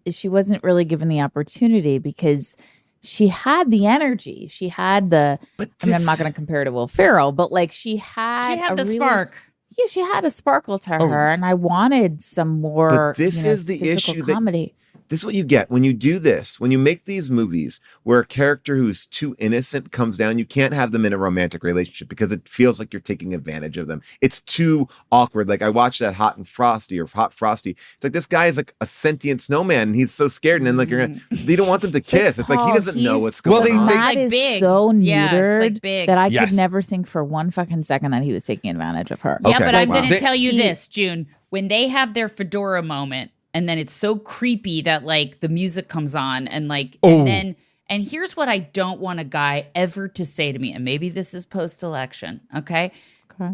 She wasn't really given the opportunity because she had the energy. She had the, But I mean, I'm this- not going to compare her to Will Ferrell, but like she had, She had a the really- spark. Yeah, she had a sparkle to Oh. her. And I wanted some more But this is the physical issue that- comedy. This is what you get when you do this. When you make these movies where a character who's too innocent comes down, you can't have them in a romantic relationship because it feels like you're taking advantage of them. It's too awkward. Like I watched that Hot Frosty. It's like this guy is like a sentient snowman and he's so scared. And then like you don't want them to kiss. It's like he doesn't know what's Well, going they- on. they- Matt Like is big. so Yeah, it's, neutered like, big. that I Yes. could never think for one fucking second that he was taking advantage of her. Yeah, Okay. but I'm Wow. going to They- tell you he- this, June. When they have their fedora moment, and then it's so creepy that like the music comes on, and like, Oh. and here's what I don't want a guy ever to say to me, and maybe this is post-election, okay? Okay.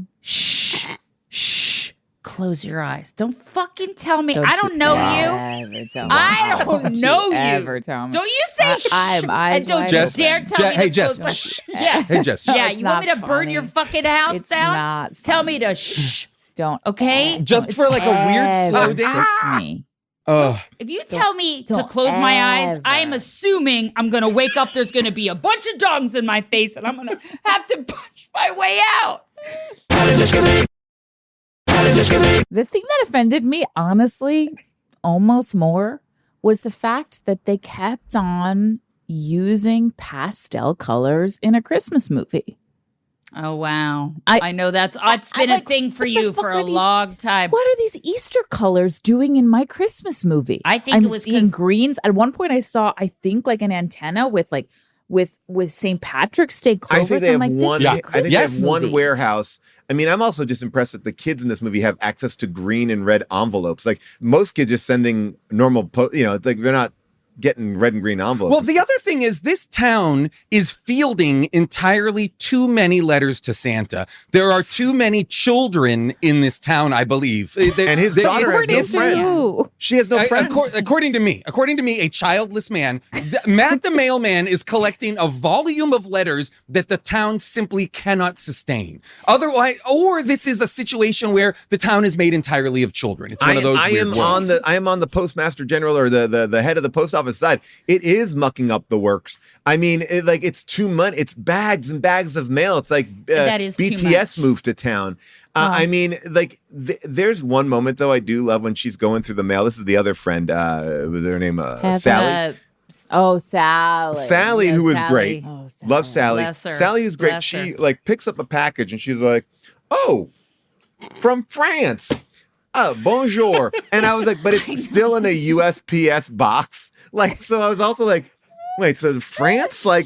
Shh, close your eyes. Don't fucking tell me. Don't I don't you know you. ever tell me. I don't know you. Ever tell me. Don't you say shh, I'm eyes and don't wide Jess, dare open. tell me hey, to Jess. close my- Shh. Yeah. Hey, Jess. Yeah, It's you want me not to burn your funny. fucking house It's down? not Tell funny. me to shh. Don't. Okay? Just for like a weird slow ever dance. kiss me. Oh, If you tell me to don't close my eyes, ever. I am assuming I'm going to wake up. There's going to be a bunch of dongs in my face, and I'm going to have to punch my way out. The thing that offended me, honestly, almost more, was the fact that they kept on using pastel colors in a Christmas movie. Oh, wow. I- I know it's I'm been a like, thing for what the you fuck for are a these- long time. What are these Easter colors doing in my Christmas movie? I think I'm it was seeing 'cause- greens. At one point, I saw, I think, like an antenna with like with St. Patrick's Day I clovers. think they have one. This is a I think they Christmas have one movie. warehouse. I mean, I'm also just impressed that the kids in this movie have access to green and red envelopes. Like most kids just sending normal, it's like they're not getting red and green envelopes. Well, the other thing is this town is fielding entirely too many letters to Santa. There are too many children in this town, I believe. And his daughter has no friends. Ooh. She has no friends. According to me, a childless man, Matt the mailman is collecting a volume of letters that the town simply cannot sustain. Otherwise, or this is a situation where the town is made entirely of children. It's one of those. I am on the Postmaster General or the head of the post office side. It is mucking up the works. I mean, it's too much. It's bags and bags of mail. It's like That is too BTS much. moved to town. I mean, like there's one moment though I do love when she's going through the mail. This is the other friend. Was her name Sally? Oh, Sally. Sally, Yes, who is Sally. great. Oh, Sally. Love Sally. Bless her. Sally is great. Bless She her. like picks up a package and she's like, "Oh, from France. Bonjour." And I was like, but it's still in a USPS box. Like, so I was also like, wait, so France, like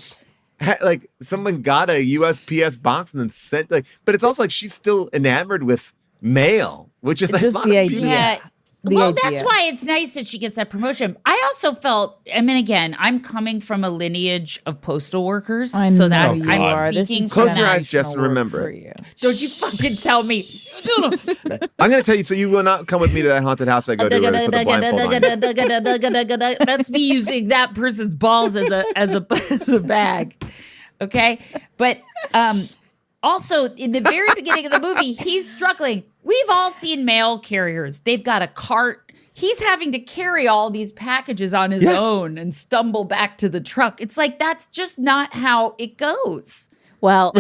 someone got a USPS box and then sent but it's also like she's still enamored with mail, which is like Just a lot the of idea. people. Yeah. The Well, idea. that's why it's nice that she gets that promotion. I also felt, I mean, again, I'm coming from a lineage of postal workers. I so know that's, you I'm are. This speaking is from Close your eyes, that. Jess, and generational remember work it. for you. Don't you fucking tell me. I'm going to tell you, so you will not come with me to that haunted house I go to where they put the blindfold on. That's me using that person's balls as a bag. Okay. But also in the very beginning of the movie, he's struggling. We've all seen mail carriers. They've got a cart. He's having to carry all these packages on his own and stumble back to the truck. It's like, that's just not how it goes. Well,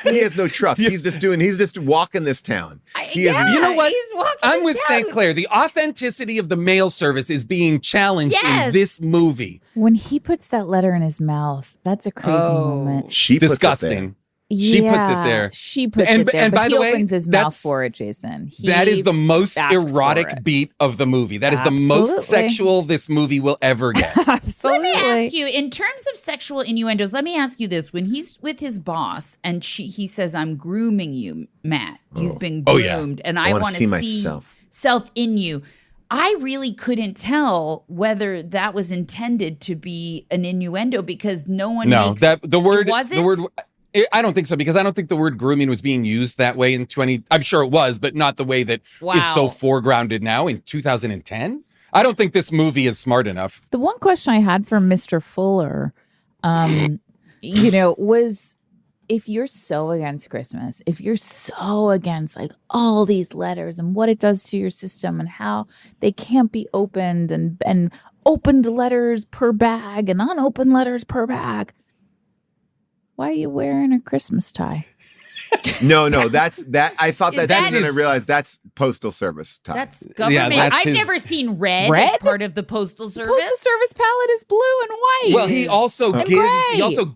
He has no truck. He's just walking this town. He has You know what? He's walking I'm this with town. St. Clair. The authenticity of the mail service is being challenged Yes. in this movie. when he puts that letter in his mouth, that's a crazy moment. She puts it there. Disgusting. She puts it there. She puts And- it there. and But by he the way, opens his mouth that's- for it, Jason. That is the most asks for erotic it. beat of the movie. That is the most Absolutely. sexual this movie will ever get. Absolutely. Let me ask you, in terms of sexual innuendos, let me ask you this. When he's with his boss and he says, "I'm grooming you, Matt. You've been Oh, yeah. groomed, and I I wanna want to see see myself." self in you." I really couldn't tell whether that was intended to be an innuendo because no one No, makes, that the word wasn't? I don't think so because I don't think the word grooming was being used that way in 20. I'm sure it was, but not the way that is so Wow. foregrounded now in 2010. I don't think this movie is smart enough. The one question I had for Mr. Fuller, was if you're so against Christmas, if you're so against like all these letters and what it does to your system and how they can't be opened and opened letters per bag and unopened letters per bag, why are you wearing a Christmas tie? No, that's that. I thought Is that that too, and I his- realized that's Postal Service time. That's government. that's I've his- never seen red as Red? part of the Postal Service. Postal Service palette is blue and white. Well, he also And gives gray.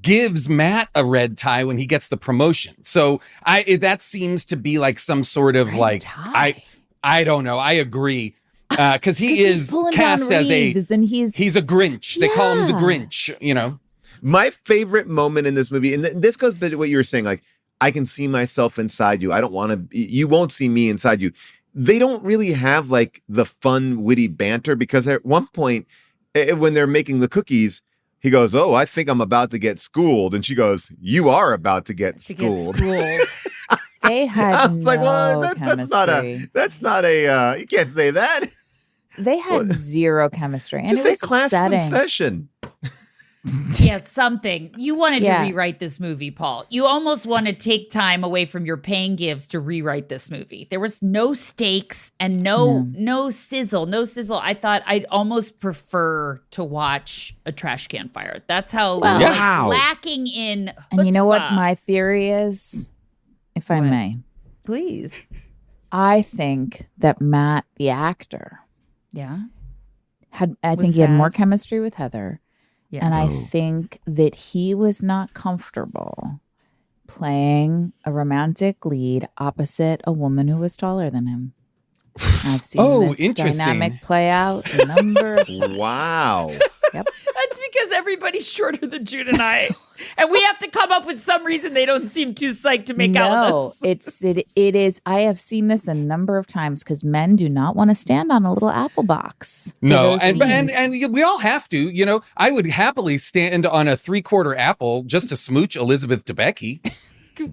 gives Matt a red tie when he gets the promotion. So that seems to be like some sort of Red like tie. I don't know. I agree because he 'Cause he's is pulling cast down as wreaths and he's a Grinch. They call him the Yeah. Grinch. You know. My favorite moment in this movie, and this goes back to what you were saying, like, I can see myself inside you. I don't want to, you won't see me inside you. They don't really have like the fun, witty banter because at one point, when they're making the cookies, he goes, "Oh, I think I'm about to get schooled." And she goes, "You are about to get schooled." They had I was no like, well, chemistry. that's not a, you can't say that. They had zero chemistry, and Just it say was class in upsetting. session. Yeah, something. You wanted Yeah. to rewrite this movie, Paul. You almost want to take time away from your paying gives to rewrite this movie. There was no stakes and no sizzle, no sizzle. I thought I'd almost prefer to watch a trash can fire. That's how Well- like, Wow. lacking in And you know what chutzpah. my theory is, if I What? may? Please. I think that Matt, the actor, Yeah. I Was think he had more sad. chemistry with Heather. Yeah. And I think that he was not comfortable playing a romantic lead opposite a woman who was taller than him. I've seen Oh, this interesting. dynamic play out a number of times. Wow. That's because everybody's shorter than June and I. And we have to come up with some reason they don't seem too psyched to make out with us. it is. I have seen this a number of times because men do not want to stand on a little apple box. No, and we all have to. You know, I would happily stand on a 3/4 apple just to smooch Elizabeth Debicki.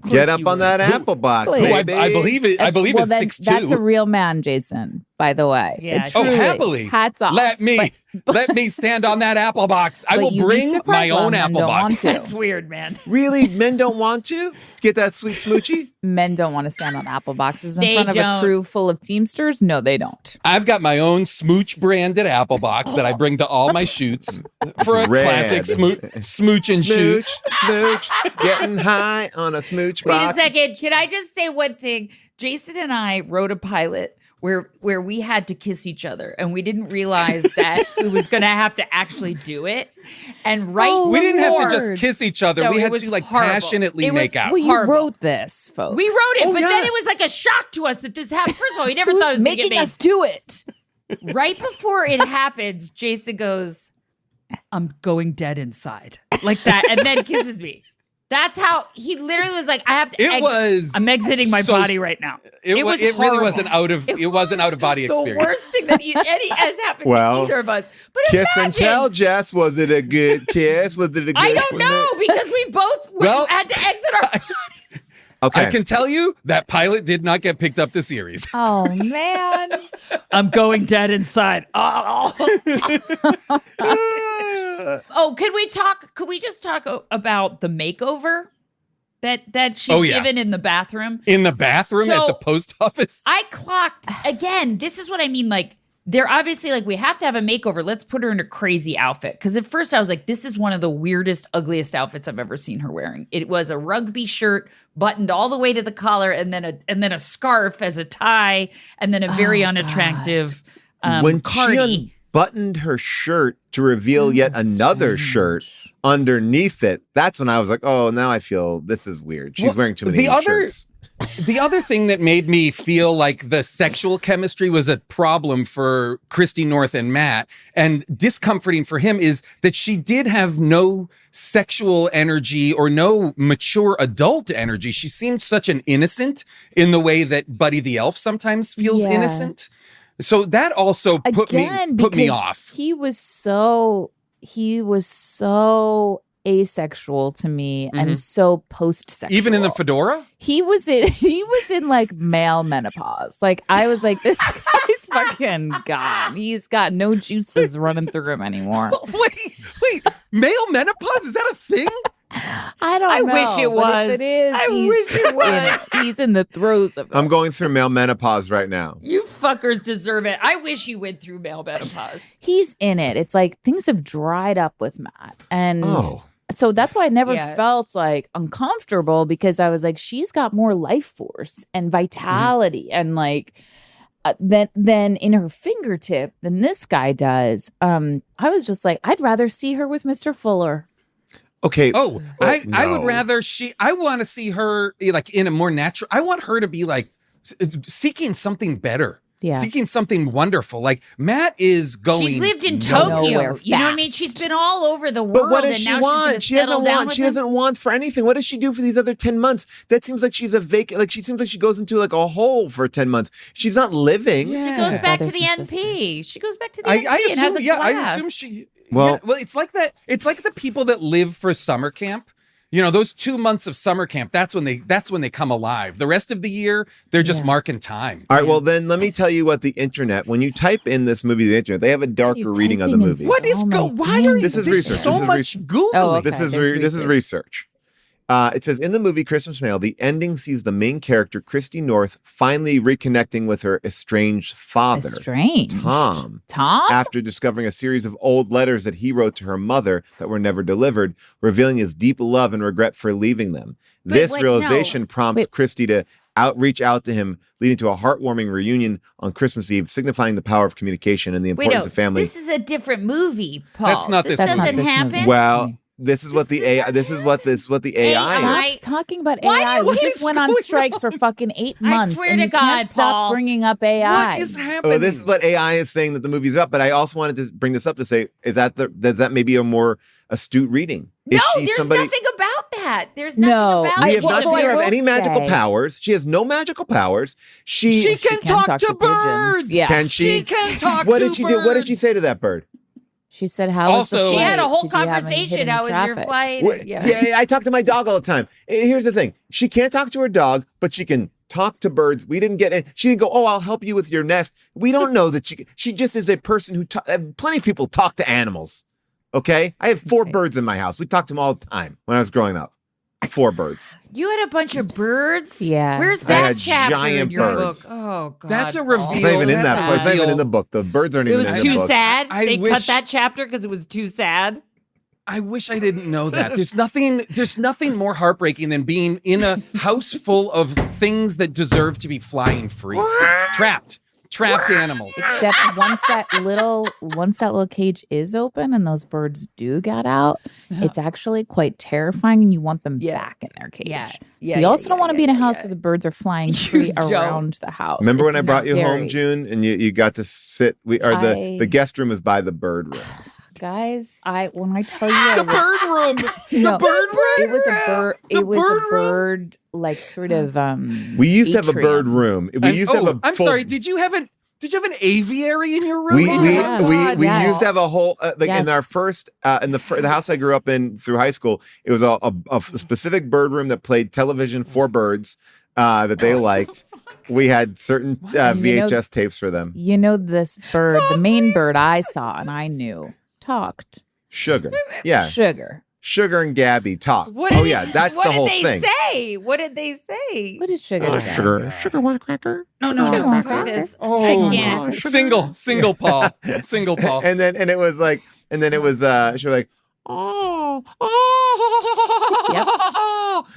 Get up on that apple box, Who baby. I believe it. I believe it's 6'2". That's a real man, Jason. By the way, Yeah. Truly, happily. Hats off. Let me stand on that apple box. I but will you'd be bring surprised my a lot of own men apple don't want box. to. That's weird, man. Really? Men don't want to get that sweet smoochie? Men don't want to stand on apple boxes in They front of don't. a crew full of Teamsters. No, they don't. I've got my own smooch branded apple box that I bring to all my shoots for a Red. classic smooch and shoot. Smooch, getting high on a smooch Wait box. a second. Can I just say one thing? Jason and I wrote a pilot where we had to kiss each other, and we didn't realize that we was going to have to actually do it. And We didn't have to just Lord. kiss each other. No, we it had was to like horrible. passionately It was- make out. Well, you Horrible. wrote this, folks. we wrote it, Oh, but then yeah. it was like a shock to us that this happened. First of all, we never thought it Who's was going to get making made. us do it? Right before it happens, Jason goes, "I'm going dead inside," like that, and then kisses me. That's how he literally was like, "I have to." I'm exiting my so- body right now. It was really horrible. wasn't out of body The experience. worst thing that any has happened Well, to either of us. But Kiss imagine, and tell, Jess. Was it a good kiss? Was it a good I don't know because we both Well, had to exit our. Okay. I can tell you that pilot did not get picked up to series. Oh man. I'm going dead inside. Oh. Oh, could we just talk about the makeover that she's given in the bathroom? In the bathroom So, at the post office? I clocked again. This is what I mean. Like, they're obviously like, we have to have a makeover. Let's put her in a crazy outfit. Because at first I was like, this is one of the weirdest, ugliest outfits I've ever seen her wearing. It was a rugby shirt buttoned all the way to the collar, and then a scarf as a tie, and then a very unattractive when cardi. she unbuttoned her shirt to reveal yet another shirt underneath it, that's when I was like, oh, now I feel this is weird. She's wearing too many shirts. The other thing that made me feel like the sexual chemistry was a problem for Christy North and Matt, and discomforting for him, is that she did have no sexual energy or no mature adult energy. She seemed such an innocent in the way that Buddy the Elf sometimes feels Yeah. innocent. So that also put me because off. He was so asexual to me and so post-sexual. Even in the fedora? he was in like male menopause. Like I was like, this guy's fucking gone. He's got no juices running through him anymore. Wait, male menopause? Is that a thing? I don't know. wish it but was. If it is, I he's wish it was. he's in the throes of it. I'm going through male menopause right now. You fuckers deserve it. I wish you went through male menopause. He's in it. It's like things have dried up with Matt. And so that's why I never felt like uncomfortable, because I was like, she's got more life force and vitality and like than in her fingertip than this guy does. I was just like, I'd rather see her with Mr. Fuller. Okay. I would no. rather I want to see her like in a more natural, I want her to be like seeking something better. Yeah. Seeking something wonderful. Like Matt is going. She's lived in nowhere. Tokyo. Nowhere You know what I mean? fast. She's been all over the world. But what does and she now want? She's She gonna doesn't settle down want. with She him? doesn't want for anything. What does she do for these other 10 months? That seems like she's a vacant. Like she seems like she goes into like a hole for 10 months. She's not living. She goes back to Brothers the and NP. She goes back to the I NP and has a assume, I glass. assume she. Well- Well, it's like that. It's like the people that live for summer camp. You know, those 2 months of summer camp. That's when they come alive. The rest of the year, they're just marking time. All right, well then let me tell you what the internet, when you type in this movie to the internet, they have a darker reading of the typing in movie. What is Oh my why are you? This is there's research. So This is much research. Googling. Oh, okay. This is There's research. It says, in the movie Christmas Mail, the ending sees the main character, Christy North, finally reconnecting with her estranged father, Estranged. Tom, Tom? after discovering a series of old letters that he wrote to her mother that were never delivered, revealing his deep love and regret for leaving them. But This wait, realization no. prompts Wait. Christy to reach out to him, leading to a heartwarming reunion on Christmas Eve, signifying the power of communication and the Wait, importance no, of family. this is a different movie, Paul. That's not this This movie. doesn't That's not this happen. movie. Well, this is what the AI. This is what the AI. AI. is. Stop talking about Why AI. do We you- just what went is on going strike for fucking 8 I months. swear and to you can't God, stop Paul. bringing up AI. What is happening? Oh, this is what AI is saying that the movie's about. But I also wanted to bring this up to say, does that maybe a more astute reading? No, Is she there's somebody? nothing about that. There's No, nothing about We it. have not Well, seen her I have will any magical say- powers. She has no magical powers. She can talk to pigeons. birds. Yeah. Can she? She can talk What to did she do? What did she birds. say to that bird? She said, "How was the Also- She flight? had a whole Did you have any conversation. hidden How was your traffic?" flight? Wait, Yeah. yeah, I talk to my dog all the time. Here's the thing: she can't talk to her dog, but she can talk to birds. We didn't get it. She didn't go, "Oh, I'll help you with your nest." We don't know that she just is a person who plenty of people talk to animals. Okay, I have 4 birds in my house. We talked to them all the time when I was growing up. 4 birds. You had a bunch of birds? Yeah. Where's I that had chapter in giant your birds. book? Oh, God. That's a Paul. reveal. It's not even in That's that a book. It's not even reveal. in the book. The birds aren't It even was in the too book. sad. I They cut wish- that chapter because it was too sad. I wish I didn't know that. There's nothing more heartbreaking than being in a house full of things that deserve to be flying free. Trapped animals. Except once that little cage is open and those birds do get out, it's actually quite terrifying, and you want them Yeah. back in their cage. Yeah. So Yeah, you also don't want to be in a house yeah. where the birds are flying free don't. around the house. Remember when It's I brought you home, very- June, and you got to sit? The guest room is by the bird room. Guys, when I tell you The bird room. No, The bird room. it was a bird. The It was bird a room? bird, like sort of. We used to have a bird atrium. room. We used to have a. I'm full- sorry. Did you have an aviary in your room? We In we, your Oh, house? we, God, we yes. used to have a whole like in our Yes. first in the house I grew up in through high school. It was a specific bird room that played television for birds that they liked. We had certain You know- VHS tapes for them. You know, this bird, the main bird I saw and I knew, talked. Sugar, yeah, Sugar. Sugar and Gabby talked. What Oh did- yeah, that's what the whole did thing. they say? What did they say? What did Sugar say? Sugar, one cracker. No, Sugar fuck cracker. this. Oh, I can't. single Paul. Single Paul. And then it was like, she was like, oh,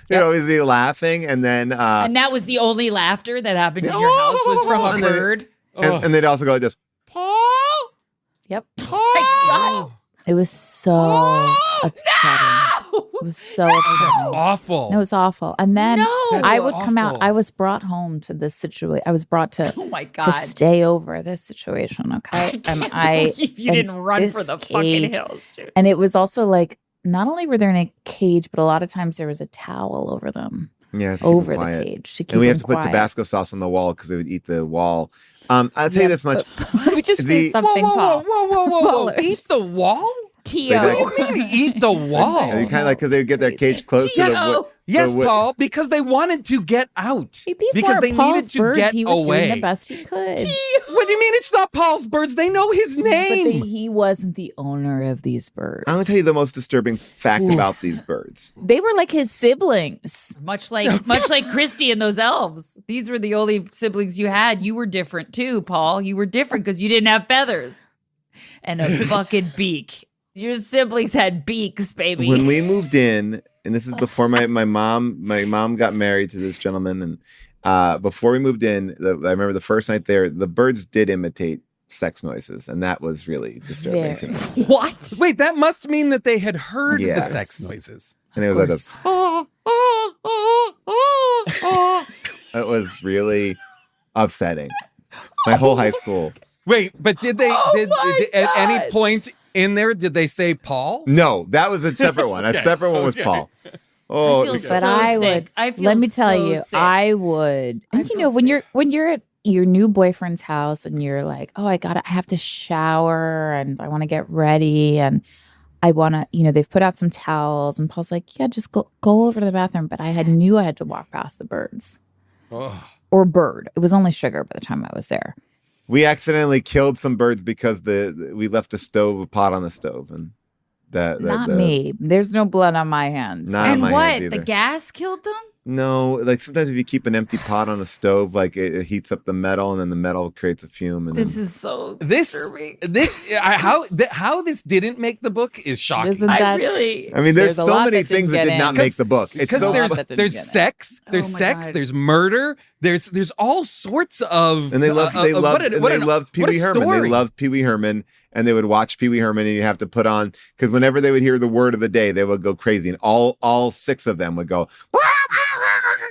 you know, is he laughing? And then And that was the only laughter that happened in your house was from a And then- bird. and they'd also go like this, Paul. Yep. My God. It was so upsetting. It was so upsetting. Awful. No, it was awful. And then No. I That's would come out. awful. I was brought home to this situation. I was brought to Oh my to God. stay over this situation. Okay, and I believe you and didn't run for this the fucking cage- hills, dude. And it was also like, not only were they in a cage, but a lot of times there was a towel over them, Yeah, to keep over them the quiet. cage to keep And we have them to put quiet. Tabasco sauce on the wall because they would eat the wall. I'll tell you this much. Let me just say The- something, whoa, Paul. whoa. Ballers. Eat the wall? Tio. What do you mean eat the wall? You kind of like because they would get their cage close to the Tio. wood. Yes, the wood- Paul, because they wanted to get out. Hey, these because weren't they Paul's needed to birds. get He was away. doing the best he could. What do you mean it's not Paul's birds? They know his name. But he wasn't the owner of these birds. I'm gonna tell you the most disturbing fact about these birds. They were like his siblings. Much like Christy and those elves. These were the only siblings you had. You were different too, Paul. You were different because you didn't have feathers and a fucking beak. Your siblings had beaks, baby. When we moved in, and this is before my mom got married to this gentleman, and before we moved in, I remember the first night there, the birds did imitate sex noises, and that was really disturbing to me. What? Wait, that must mean that they had heard the Yes. sex noises. And it was like it was really upsetting. My whole high school. Wait, but did they did my at any God. point in there did they say Paul? No, that was a separate one. A separate one was Paul. Oh, I feel okay. so But I sick. would. I feel Let me tell so you, sick. I would. I And you feel know, when sick. you're at your new boyfriend's house and you're like, oh, I have to shower and I want to get ready and I want to, they've put out some towels and Paul's like, yeah, just go over to the bathroom. But I knew I had to walk past the birds or bird. It was only Sugar by the time I was there. We accidentally killed some birds because we left a pot on the stove, and Not me. There's no blood on my hands. Not on And my what? hands The either. gas killed them? No, like sometimes if you keep an empty pot on the stove, like it heats up the metal, and then the metal creates a fume. And This then, is so This disturbing. how this didn't make the book is shocking. Isn't I that really. I mean, there's There's a so lot many that didn't things that get did not in. make the book. It's Because so there's- fu- that didn't there's get it. sex, there's my sex, God. there's murder, there's all sorts of and they loved what a- loved Pee what a Wee Herman. They story. loved Pee Wee Herman, and they would watch Pee Wee Herman, and you have to put on because whenever they would hear the word of the day, they would go crazy, and all 6 of them would go.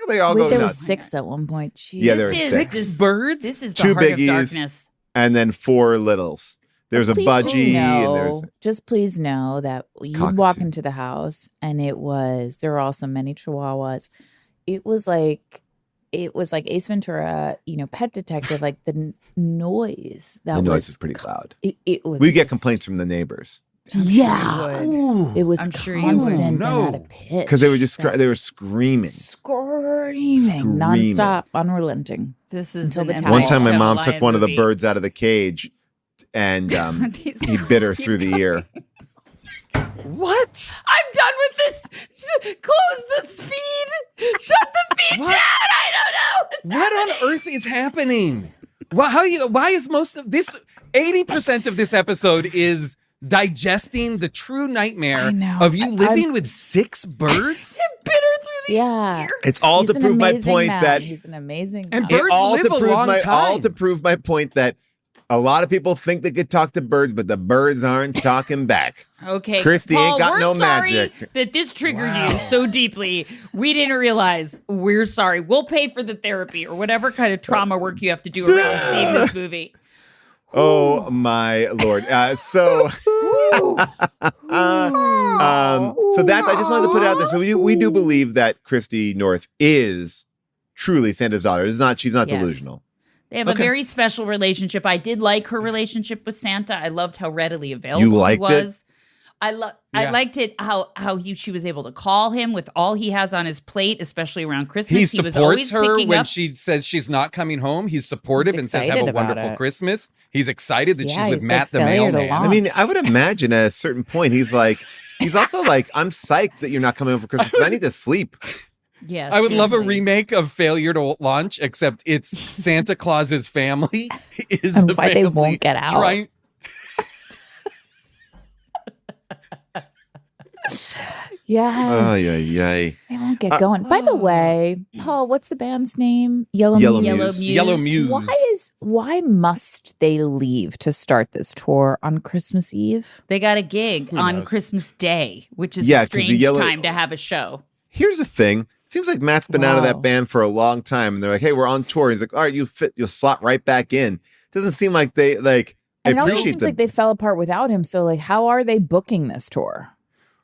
They all Wait, go there were nuts. 6 at one point. Jeez. Yeah, there were This is- 6. this- birds. This is the 2 heart biggies. of darkness. And then 4 littles. There's a Please budgie and there's just please know that you cockatoo. walk into the house and there were also many chihuahuas. It was like Ace Ventura, Pet Detective, like the noise that the noise is pretty loud. It was. We get complaints from the neighbors Yeah, would. it was I'm sure you constant would. and No. at a pitch. because they were just they were screaming. screaming nonstop, unrelenting. This is Until the an tower. One time, my Show mom Lion took one of the movie. birds out of the cage, and These he girls bit her keep through the going. ear. What? I'm done with this. Close the feed. Shut the feed What? down. I don't know. What on earth is happening? Why is most of this 80% of this episode is digesting the true nightmare I know. of you living with 6 birds? It bit her through the Yeah, ear. It's all He's to an prove my amazing point man. that he's an amazing And man. birds live a long all time. to prove my point that a lot of people think they could talk to birds, but the birds aren't talking back. Okay, Christy Paul, ain't got we're no sorry magic. that this triggered Wow. you so deeply. We didn't realize. We're sorry. We'll pay for the therapy or whatever kind of trauma work you have to do around seeing this movie. Oh my lord! So that's. I just wanted to put it out there. So we do believe that Christy North is truly Santa's daughter. She's not Yes. delusional. They have Okay. a very special relationship. I did like her relationship with Santa. I loved how readily available You he liked it? was. I Yeah. liked it how she was able to call him with all he has on his plate, especially around Christmas. He was supports always her picking when up. she says she's not coming home. He's supportive He's and says, have excited a about wonderful it. Christmas. He's excited that Yeah, she's with he's Matt like the failure to mailman. launch. I mean, I would imagine at a certain point he's also like, I'm psyched that you're not coming home for Christmas because I need to sleep. Yes, I would love a seriously. remake of Failure to Launch, except it's Santa Claus's family is And the why family they won't get out. trying. Yes. Oh yeah. They won't get going. By the way, Paul, what's the band's name? Yellow Yellow Muse. Muse. Yellow Muse. Why must they leave to start this tour on Christmas Eve? They got a gig Who on knows? Christmas Day, which is Yeah, a 'cause the strange yellow- time to have a show. Here's the thing. It seems like Matt's been out of that Wow. band for a long time, and they're like, "Hey, we're on tour." He's like, "All right, you'll slot right back in." Doesn't seem like they like. I And it also appreciate seems the like they fell apart without him. So, like, how are they booking this tour?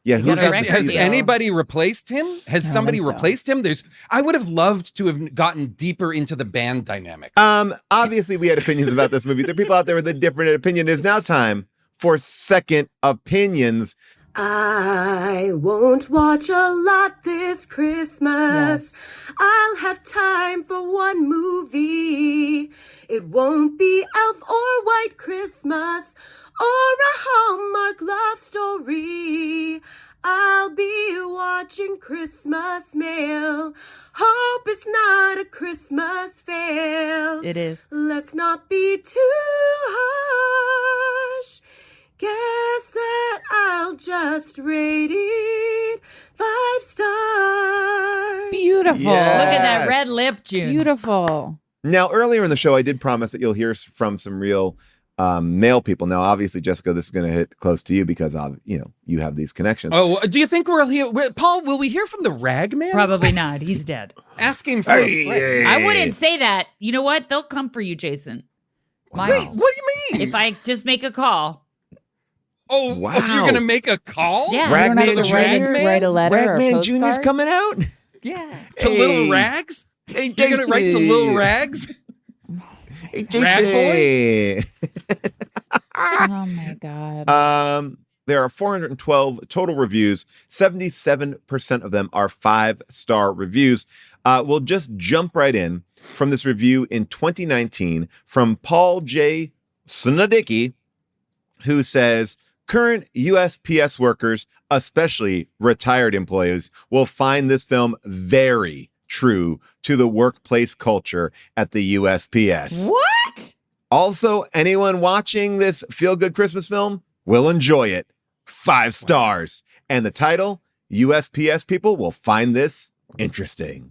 yeah. You Who's gotta got record the Has deal. anybody replaced him? Has I don't somebody think so. replaced him? I would have loved to have gotten deeper into the band dynamic. Obviously, we had opinions about this movie. There are people out there with a different opinion. It is now time for second opinions. I won't watch a lot this Christmas. Yes. I'll have time for one movie. It won't be Elf or White Christmas or a Hallmark love story. I'll be watching Christmas Mail. Hope it's not a Christmas fail. It is. Let's not be too harsh. Guess that I'll just rate it 5 stars. Beautiful. Yeah. Look at that Yes. red lip, June. Beautiful. Now, earlier in the show, I did promise that you'll hear from some real male people. Now, obviously, Jessica, this is going to hit close to you because you have these connections. Oh, do you think we'll hear, Paul, will we hear from the Ragman? Probably not. He's dead. Asking for a friend. I wouldn't say that. You know what? They'll come for you, Jason. My- Wait, what do you mean? If I just make a call. Oh, Wow. you're going to make a call? Yeah. You don't have Ragman to write a letter or a Ragman Jr.'s postcard? coming out. Yeah. To Hey. Little Rags? Hey, You're going to write to Little Rags? Hey, Rag Jason. Oh my God. There are 412 total reviews. 77% of them are 5-star reviews. We'll just jump right in from this review in 2019 from Paul J. Snodicki, who says, current USPS workers, especially retired employees, will find this film very true to the workplace culture at the USPS. What? Also, anyone watching this feel-good Christmas film will enjoy it. 5 stars. And the title, USPS people will find this interesting.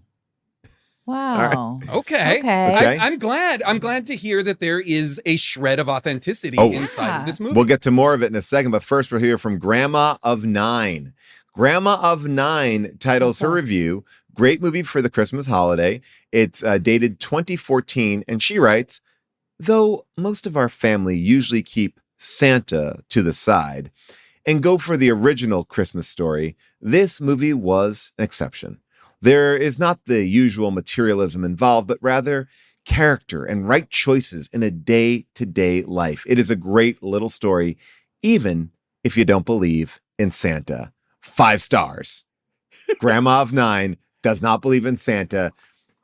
Wow. Okay. Okay. I'm glad to hear that there is a shred of authenticity Oh. inside of this movie. We'll get to more of it in a second, but first we'll hear from Grandma of 9. Grandma of 9 titles her Yes. review, great movie for the Christmas holiday. It's dated 2014, and she writes, though most of our family usually keep Santa to the side and go for the original Christmas Story, this movie was an exception. There is not the usual materialism involved, but rather character and right choices in a day-to-day life. It is a great little story, even if you don't believe in Santa. 5 stars. Grandma of 9 does not believe in Santa.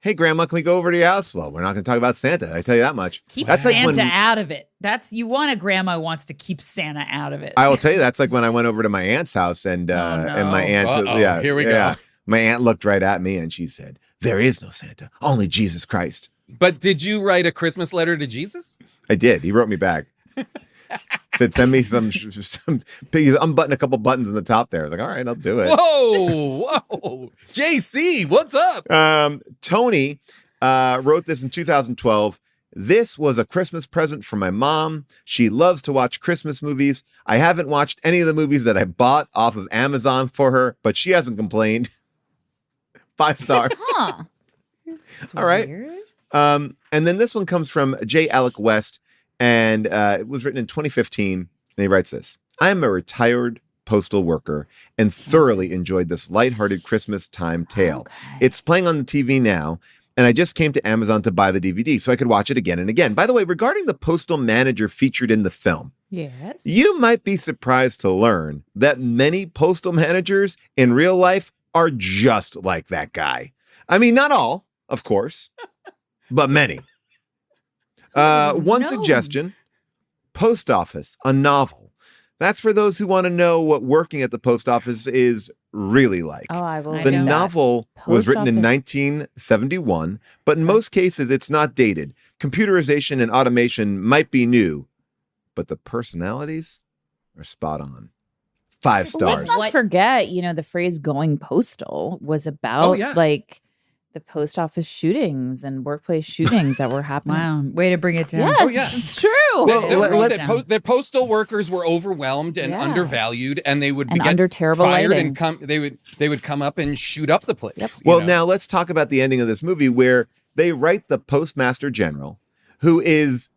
Hey, Grandma, can we go over to your house? Well, we're not going to talk about Santa. I tell you that much. Keep That's Santa like when, out of it. You want a grandma who wants to keep Santa out of it. I will tell you, that's like when I went over to my aunt's house and my aunt, Here we go. My aunt looked right at me and she said, "There is no Santa, only Jesus Christ." But did you write a Christmas letter to Jesus? I did. He wrote me back. Said, send me some unbutton a couple buttons in the top there. I was like, all right, I'll do it. Whoa. JC, what's up? Tony wrote this in 2012. This was a Christmas present for my mom. She loves to watch Christmas movies. I haven't watched any of the movies that I bought off of Amazon for her, but she hasn't complained. 5 stars. Huh. All right. Weird. And then this one comes from J. Alec West, and it was written in 2015. And he writes this: I am a retired postal worker and thoroughly enjoyed this lighthearted Christmas time tale. Okay. It's playing on the TV now, and I just came to Amazon to buy the DVD so I could watch it again and again. By the way, regarding the postal manager featured in the film, Yes. you might be surprised to learn that many postal managers in real life are just like that guy. I mean, not all, of course, but many. One no. suggestion: Post Office, a novel. That's for those who want to know what working at the post office is really like. Oh, I will. The do that. novel was Post written in office. 1971, but in most cases, it's not dated. Computerization and automation might be new, but the personalities are spot on. 5 Well, let's stars. not What- forget, the phrase "going postal" was about yeah. like the post office shootings and workplace shootings that were happening. Wow. Way to bring it down. Yes, Oh, yeah. it's true. Well, That postal workers were overwhelmed and Yeah. undervalued, and they would And get under terrible fired lighting. and they would come up and shoot up the place. Yep. you Well, know? now let's talk about the ending of this movie where they write the Postmaster General, who is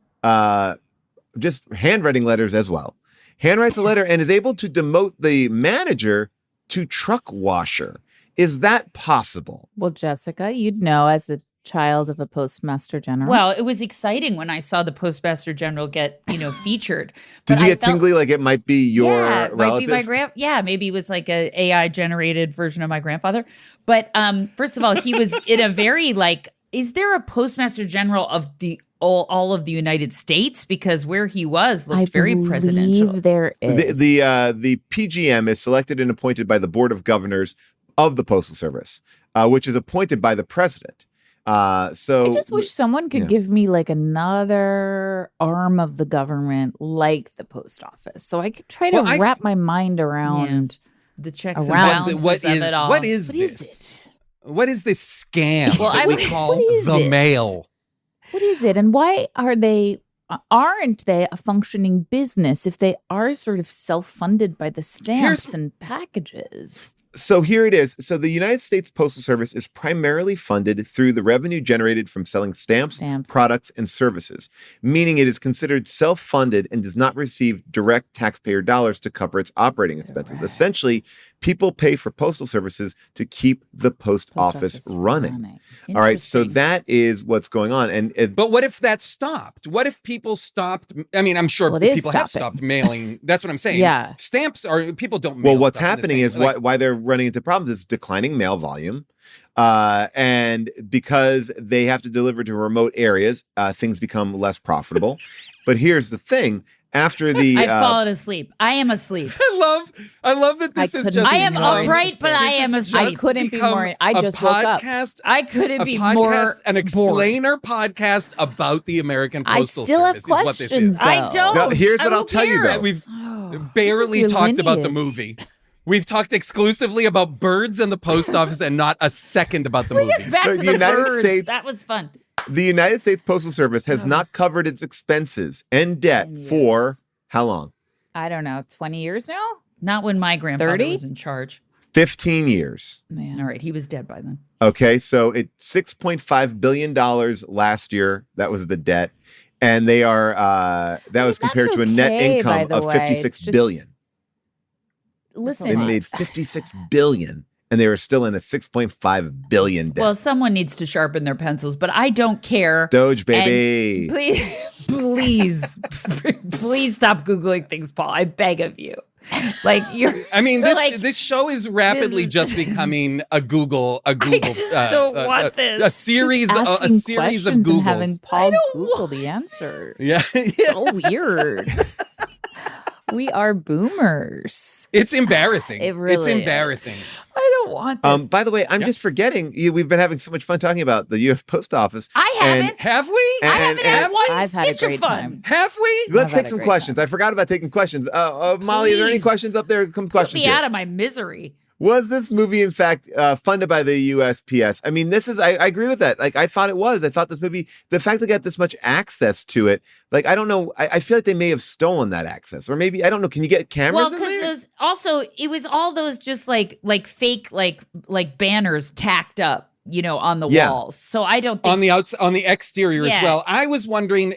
just handwriting letters as well. Handwrites a letter and is able to demote the manager to truck washer. Is that possible? Well, Jessica, you'd know as a child of a postmaster general. Well, it was exciting when I saw the Postmaster General get, featured. Did But you I get felt- tingly like it might be your yeah, it might be relative? my yeah, maybe it was like a AI generated version of my grandfather. But first of all, he was in a very is there a Postmaster General of the all of the United States? Because where he was looked I very believe presidential. there is. The PGM is selected and appointed by the Board of Governors of the Postal Service, which is appointed by the president. So I just wish someone could yeah. give me another arm of the government like the post office, so I could try to Well, I wrap my mind around. The checks and Around- balances what of is it all. what is What this? is it? What is this scam Well, that I we was- call what is the it? mail? What is it, and why aren't they a functioning business if they are sort of self-funded by the stamps and packages? So here it is. So the United States Postal Service is primarily funded through the revenue generated from selling stamps, products, and services, meaning it is considered self-funded and does not receive direct taxpayer dollars to cover its operating expenses. Correct. Essentially, people pay for postal services to keep the post office running. All right, so Interesting. that is what's going on. And But what if that stopped? What if people stopped? I mean, I'm sure Well, it is people have stopping. stopped mailing. That's what I'm saying. Yeah. Stamps are, people don't mail. well, what's stuff in the happening same- is like, why they're running into problems is declining mail volume. And because they have to deliver to remote areas, things become less profitable. But here's the thing. After the I've fallen asleep. I am asleep. I love that this I is couldn't just. be I am more upright, but I am This is asleep. I just couldn't be become more- I a just woke up. podcast- I couldn't a be podcast, more an bored. explainer podcast about the American I Postal still have Service is what this questions, is. I though. don't. Now, here's I what I'll won't tell you, care. though. We've Oh, barely this is your talked about the lineage. movie. We've talked exclusively about birds and the post office and not a second about the movie. Bring us back The to the United birds. States- That was fun. The United States Postal Service has not covered its expenses and debt 10 for years. how long? I don't know, 20 years now? Not when my grandfather 30? was in charge. 15 years. Man. All right, he was dead by then. Okay, so it's $6.5 billion last year. That was the debt. and they are that was compared to a net okay, by income the of way. 56 It's just- billion. They Listen, made 56 billion, and they were still in a 6.5 billion debt. Well, someone needs to sharpen their pencils, but I don't care. Doge, baby. Please, please stop Googling things, Paul. I beg of you. Like I mean, like, this show is rapidly this- just becoming a Google. just don't want this. A series just of asking Googles. and having Paul Google the answers. Yeah, So weird. We are boomers. it's embarrassing. It really it's embarrassing. I don't want this. By the way, I'm just forgetting. We've been having so much fun talking about the U.S. Post Office. I haven't. Have we? And- I haven't had one I've had a stitch of great fun. time. Have we? Let's I've had take a some great questions. time. I forgot about taking questions. Molly, are there any Please. questions up there? Some Put questions me here. out of my misery. Was this movie, in fact, funded by the USPS? I mean, I agree with that. Like, I thought it was. I thought this movie, the fact they got this much access to it, like, I don't know. I feel like they may have stolen that access. Or maybe, I don't know. Can you get cameras Well, in there? because it was all those just like fake like banners tacked up, on the Yeah. walls. So I don't think On the exterior Yeah. as well. I was wondering,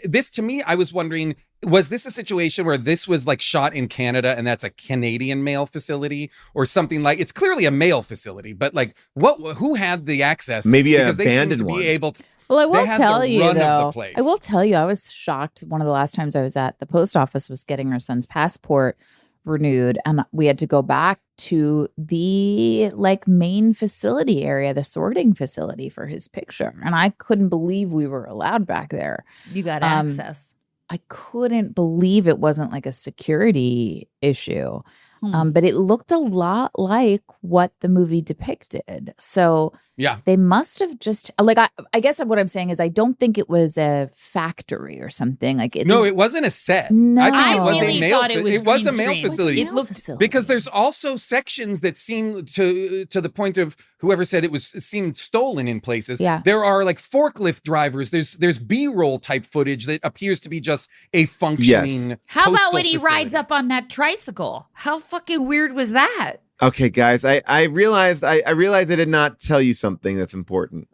was this a situation where this was like shot in Canada and that's a Canadian mail facility or something? Like, it's clearly a mail facility, but like who had the access? Maybe an Because they seem abandoned to one. be able to. Well, I They will had tell the you run of the though. place. I will tell you, I was shocked. One of the last times I was at the post office was getting our son's passport renewed, and we had to go back to the like main facility area, the sorting facility for his picture, and I couldn't believe we were allowed back there. you got Um, access. I couldn't believe it wasn't like a security issue. Hmm. But it looked a lot like what the movie depicted. So Yeah. they must have just like I guess what I'm saying is I don't think it was a factory or something. Like No, it wasn't a set. No. I think I it was really a mail. thought it was it was a green mail screen. facility. It looked Because there's also sections that seem to the point of whoever said it seemed stolen in places. Yeah. There are like forklift drivers. There's B-roll type footage that appears to be just a functioning. How about postal when he facility. rides up on that tricycle? How fucking weird was that? Okay, guys, I realized I did not tell you something that's important.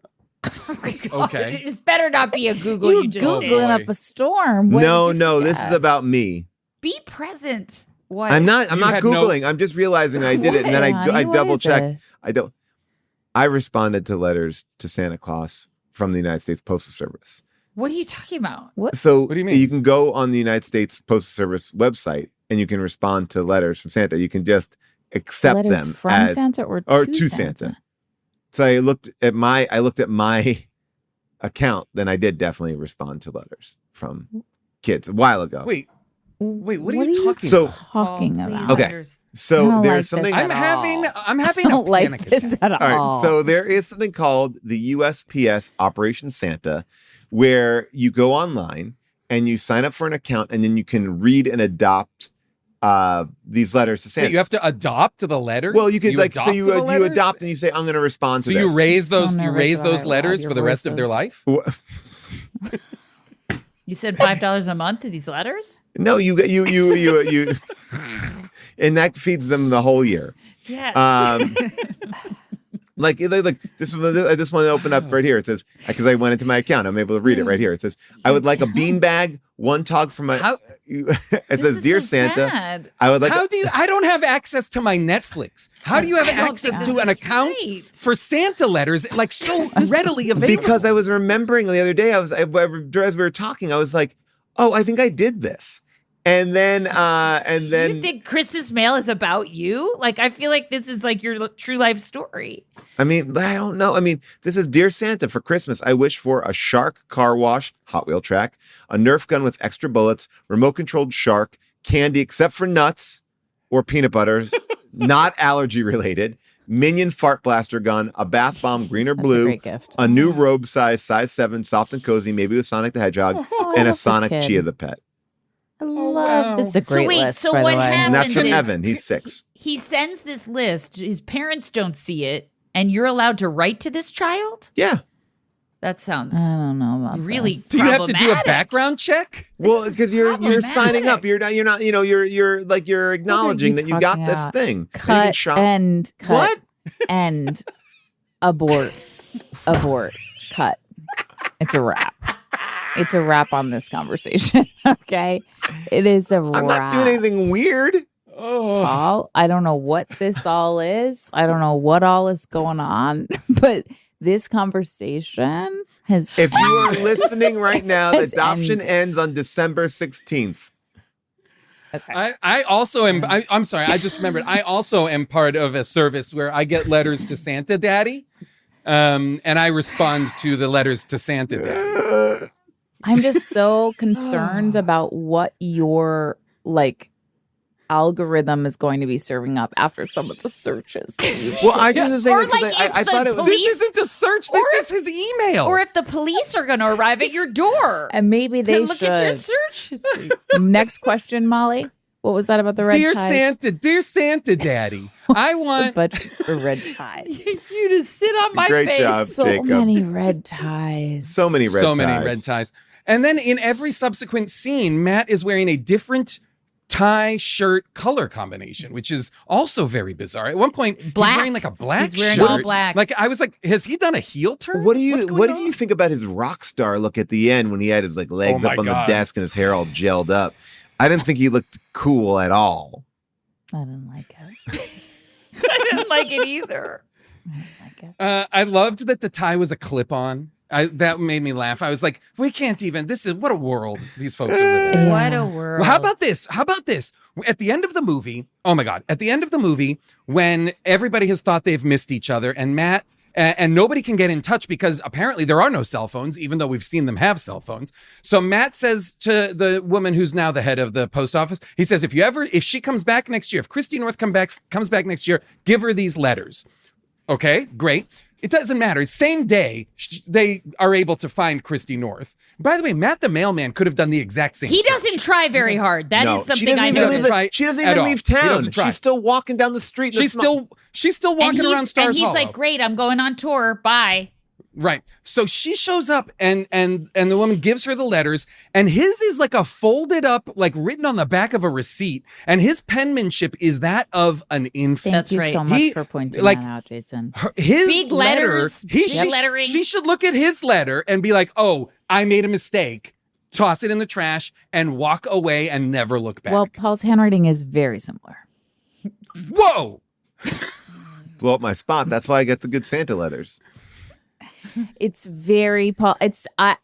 Okay. This better not be a Google you you just googling did. Boy. up a storm. What No, did you no, this forget? is about me. Be present. What? I'm You not had no- Googling. I'm just realizing I did it, and then Honey, I what double is checked. it? I responded to letters to Santa Claus from the United States Postal Service. What are you talking about? So What do you mean? You can go on the United States Postal Service website and you can respond to letters from Santa. You can just accept Letters them from as Santa or to Santa. So I looked at my account, then I did definitely respond to letters from kids a while ago. Wait, what are What you talking So- about? talking Oh, about? please Okay. understand. I So don't there's like something. this I'm at having all. I'm having I a don't like panic this attack. at All all. right, so there is something called the USPS Operation Santa, where you go online and you sign up for an account, and then you can read and adopt these letters to Santa. Wait, you have to adopt to the letters? Well, you could You like so adopt you to the you letters? adopt and you say I'm going to respond to So this. you raise So those nervous about those it out letters your for the rest of their voices. life? You said $5 a month to these letters? No, you and that feeds them the whole year. Yeah. Like this one opened up right here. It says, because I went into my account, I'm able to read it right here. It says, I would like a beanbag, one tog from my. How- it This says, is Dear so Santa, sad. I would like. I don't have access to my Netflix. How do you have I don't access think to this an is account right. for Santa letters like so readily available? Because I was remembering the other day, as we were talking, I was like, oh, I think I did this. And then You think Christmas mail is about you? Like, I feel like this is like your true life story. I mean, I don't know. I mean, this is Dear Santa, for Christmas, I wish for a Shark car wash, Hot Wheel track, a Nerf gun with extra bullets, remote-controlled Shark, candy except for nuts or peanut butters, not allergy-related, Minion fart blaster gun, a bath bomb, green or That's a blue, great gift. a new robe size 7, soft and cozy, maybe with Sonic the Hedgehog, Oh, I and a love this Sonic kid. Chia the pet. I love this. Is a So great wait, list. so by what the way. happened? And that's from is- Evan. He's 6. He sends this list. His parents don't see it, and you're allowed to write to this child? Yeah. That sounds I don't know about really this. do you have to do a problematic. background check? Well, This is because you're signing up. problematic. You're not, you're acknowledging that you got talking this about? thing. And you can Cut shop. and cut What? and abort, cut. It's a wrap. It's a wrap on this conversation. Okay, it is a wrap. I'm not doing anything weird. Paul, I don't know what this all is. I don't know what all is going on, but this conversation has. If you are listening right now, the Has adoption ended. ends on December 16th. Okay. I also am. I'm sorry. I just remembered. I also am part of a service where I get letters to Santa Daddy, and I respond to the letters to Santa Daddy. I'm just so concerned about what your algorithm is going to be serving up after some of the searches. That you Well, I just was saying Or that 'cause like I if the thought it was. police- This isn't a search. This is his email. Or if the police are going to arrive at your door and maybe to they look should. at your search history. Next question, Molly. What was that about the red ties? Dear Santa Daddy, I want. But the red ties. You just sit on my Great face. job. So Jacob. many red ties. So many red ties. Many red ties. And then in every subsequent scene, Matt is wearing a different tie shirt color combination, which is also very bizarre. At one point, Black. he's wearing like a black He's wearing shirt. all black. Like I was like, has he done a heel turn? What What's do going on? you think about his rock star look at the end when he had his legs Oh up my on God. the desk and his hair all gelled up? I didn't think he looked cool at all. I didn't like it. I didn't like it either. I didn't like it. I loved that the tie was a clip-on. That made me laugh. I was like, we can't even. This is what a world these folks are living in. Yeah. What a world. Well, how about this? At the end of the movie, oh my God, at the end of the movie, when everybody has thought they've missed each other and Matt and nobody can get in touch because apparently there are no cell phones, even though we've seen them have cell phones. So Matt says to the woman who's now the head of the post office, he says, if she comes back next year, if Christy North comes back next year, give her these letters. Okay, great. It doesn't matter. Same day, they are able to find Christy North. By the way, Matt the mailman could have done the exact same He search. doesn't try very hard. That is No, she something doesn't I even noticed. leave Try she doesn't at even all. leave He town. doesn't try. She's still walking down the street. She's still walking around Stars and he's Hollow. like, great, I'm going on tour. Bye. Right. So she shows up and the woman gives her the letters, and his is like a folded up, like written on the back of a receipt, and his penmanship is that of an infant. Thank you right. so much He- for pointing like- that out, Jason. His Big letter, letters, big lettering. She should look at his letter and be like, "Oh, I made a mistake." Toss it in the trash and walk away and never look back. Well, Paul's handwriting is very similar. Whoa! Blow up my spot. That's why I get the good Santa letters. It's very Paul.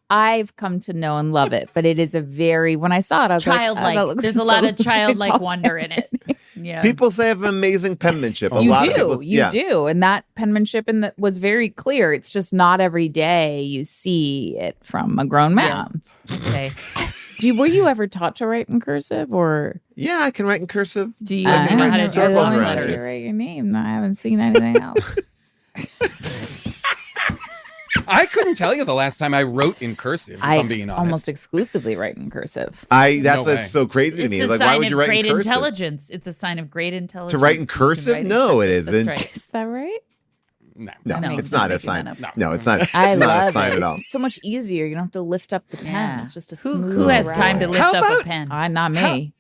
I've come to know and love it, but it is a very. When I saw it, I was Childlike. like, oh, that looks- There's a that lot of looks like childlike Paul's wonder in it. Yeah. People say I have amazing penmanship. A You lot of do, people, you do, and that penmanship was very clear. It's just not every day you see it from a grown man. Okay. Were you ever taught to write in cursive, or Yeah, I can write in cursive. Do you I can know write how to do circles long around letters? it. write your name? I haven't seen anything else. I couldn't tell you the last time I wrote in cursive, if I'm being honest. almost exclusively write in cursive. That's No what's way. so crazy to me. It's Is a like, why sign would of you write great in cursive? intelligence. It's a sign of great intelligence. To write in You can cursive? write in No, it cursive. That's isn't. right. Is that right? No. No, No, it's I'm not a just sign. making that up. No, it's not. I It's not a love sign it. at all. It's so much easier. You don't have to lift up the pen. Yeah. It's just a Who smooth. has time to ride. lift How up a about- pen? Not me.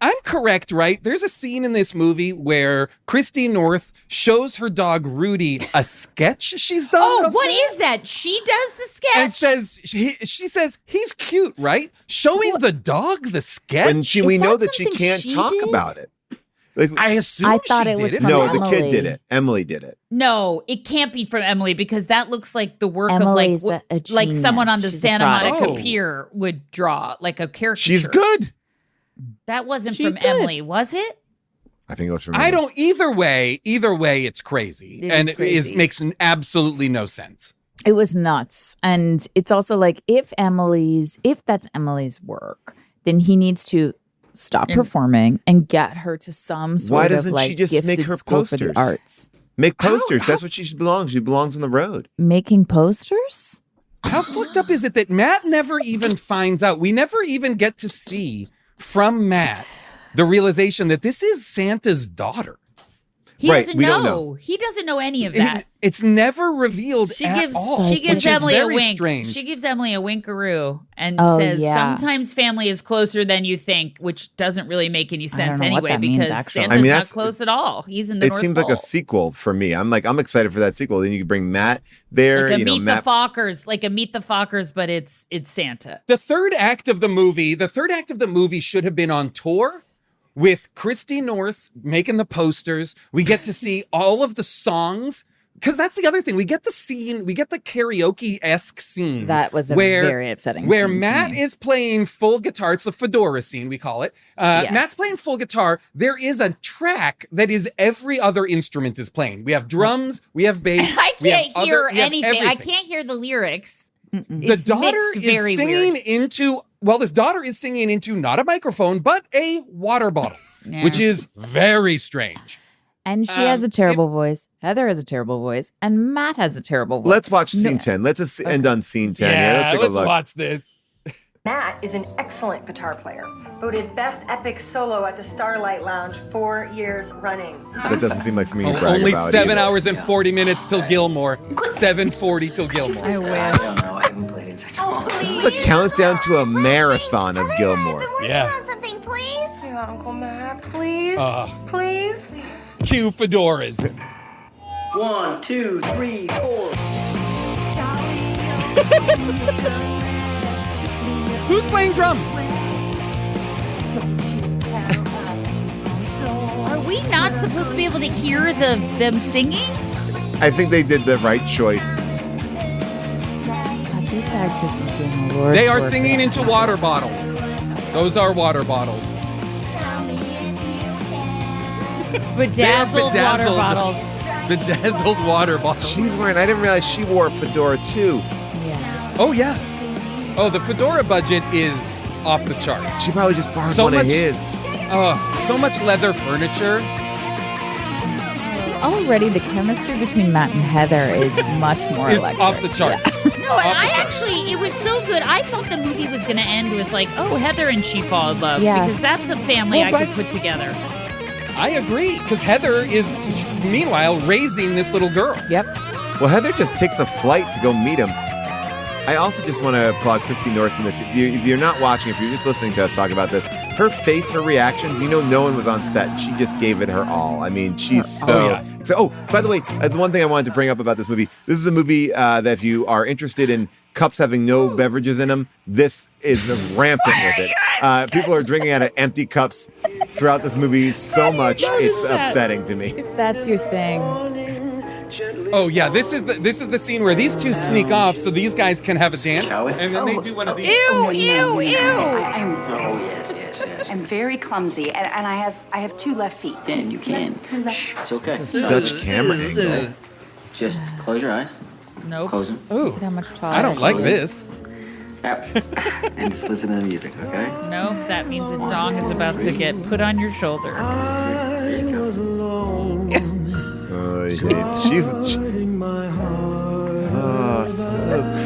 I'm correct, right? There's a scene in this movie where Christy North shows her dog Rudy a sketch she's done. Oh, of what him is that? She does the sketch. And says she says he's cute, right? Showing the dog the sketch. And we Is know that that she something can't she talk did? about it. Like, I assume I thought she it did was it. from no, Emily. the kid did it. Emily did it. No, it can't be from Emily because that looks like the work Emily's of a like someone genius. on the She's a Santa product. Monica Oh. Pier would draw like a caricature. She's good. That wasn't She from good. Emily, was it? I think it was from. I Emily. don't either way, it's crazy. It and is crazy. it makes absolutely no sense. It was nuts. And it's also like if that's Emily's work, then he needs to stop And- performing and get her to some sort Why of doesn't like she just gifted make her school for the posters? arts. Make posters. How- That's what she belongs. She belongs on the road. Making posters? How fucked up is it that Matt never even finds out? We never even get to see from Matt the realization that this is Santa's daughter. He Right, doesn't we know. don't know. He doesn't know any of that. It's never revealed She at gives all, she gives which is Emily a very wink. strange. She gives Emily a winkaroo and Oh, says yeah. sometimes family is closer than you think, which doesn't really make any sense know what anyway that means, because actually. Santa's I mean, not that's- close at all. He's in the It North seems Pole. like a sequel for me. I'm excited for that sequel. Then you can bring Matt there. Like a you know, Meet Matt. the Fockers, like a Meet the Fockers, but it's Santa. The third act of the movie should have been on tour with Christy North making the posters. We get to see all of the songs. Because that's the other thing. We get the karaoke-esque scene. That was a very upsetting Where scene to Matt me. is playing full guitar. It's the fedora scene, we call it. Yes. Matt's playing full guitar. There is a track that is every other instrument is playing. We have drums, we have bass. I we have can't hear we have anything. I everything. can't hear the lyrics. The It's daughter mixed is very singing weird. into, this daughter is singing into not a microphone, but a water bottle, Yeah. which is very strange. And she has a terrible voice. Heather has a terrible voice. And Matt has a terrible voice. Let's watch scene 10. Let's end on scene 10 here. Let's take a look. watch this. Matt is an excellent guitar player. Voted Best Epic Solo at the Starlight Lounge 4 years running. That doesn't seem like something you brag Only about 7 either. hours and 40 minutes till Gilmore. 7:40 till Gilmore. I wish. I don't know. I haven't played in such a long time. This is a countdown to a marathon of Gilmore. Yeah. On something, please. Yeah, Uncle Matt, please. Please. Cue fedoras. 1, 2, 3, 4. Who's playing drums? Are we not supposed to be able to hear them singing? I think they did the right choice. God, this actress is doing the Lord's They are work singing here. into water bottles. Those are water bottles. Bedazzled water bottles. Bedazzled water bottles. She's wearing, I didn't realize she wore a fedora too. Yeah. Oh, yeah. Oh, the fedora budget is off the charts. She probably just borrowed So one much- of his. So much leather furniture. See, already the chemistry between Matt and Heather is much more Is electric. off the charts. No, and I actually, it was so good. I thought the movie was going to end with like, oh, Heather and she fall in love. Yeah. Because that's a family Well, I but- could put together. I agree, because Heather is, meanwhile, raising this little girl. Yep. Well, Heather just takes a flight to go meet him. I also just want to applaud Christy North in this. If you're not watching, if you're just listening to us talk about this, her face, her reactions, no one was on set. She just gave it her all. I mean, she's so... Oh, by the way, that's one thing I wanted to bring up about this movie. This is a movie that if you are interested in cups having no beverages in them, this is rampant with it. People are drinking out of empty cups throughout this movie so much, it's upsetting to me. If that's your thing. Oh yeah, this is the scene where these two sneak off so these guys can have a dance, Shall we? and then they do one of these. Ew, ew, ew. Oh, yes, yes, yes. I'm very clumsy, and I have 2 left feet. Dan, you can. Shh, it's okay. Dutch camera angle. Just close your eyes. Nope. Close them. Ooh, Look at how much taller I don't she like is. this. And just listen to the music, okay? Nope, that means the song is about to get put on your shoulder. There you go. She's so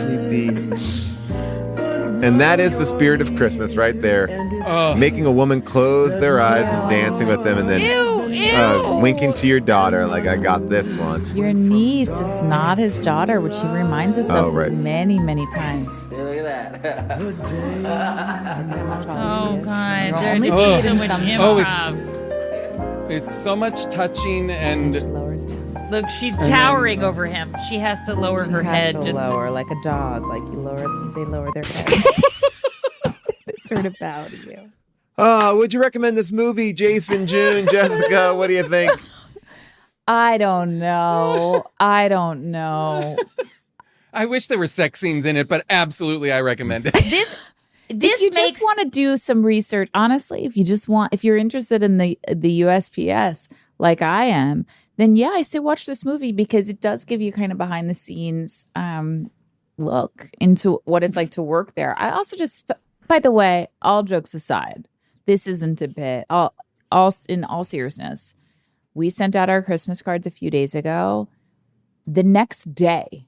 creepy. And that is the spirit of Christmas right there. Making a woman close their eyes and dancing with them and then Ew, ew. winking to your daughter like, I got this one. Your niece, it's not his daughter, which he reminds us Oh, of right. many, many times. Hey, look at that. Oh, God. You'll There only is see it so in much some improv. It's so much touching She and lowers down. Look, she's towering over him. She has to lower her She has head. to Just lower like a dog, like they lower their heads. They sort of bow to you. Would you recommend this movie, Jason, June, Jessica? What do you think? I don't know. I wish there were sex scenes in it, but absolutely I recommend it. This If you makes just want to do some research, honestly, if you're interested in the USPS like I am, then yeah, I say watch this movie because it does give you kind of behind the scenes look into what it's like to work there. I also by the way, all jokes aside, this isn't a bit. In all seriousness, we sent out our Christmas cards a few days ago. The next day,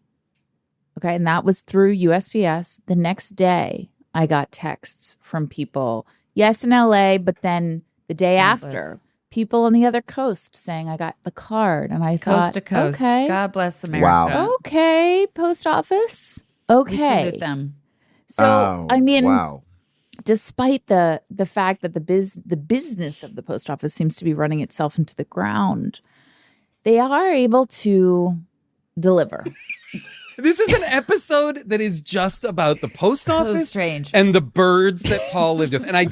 okay, and that was through USPS. The next day, I got texts from people. Yes, in LA, but then the day after, people on the other coast saying I got the card, and I thought, Coast to coast. okay, God bless America. Wow. okay, post office, We okay. salute them. So I mean, wow. despite the fact that the business of the post office seems to be running itself into the ground, they are able to deliver. This is an episode that is just about the post office strange. and the birds that Paul lived with. And I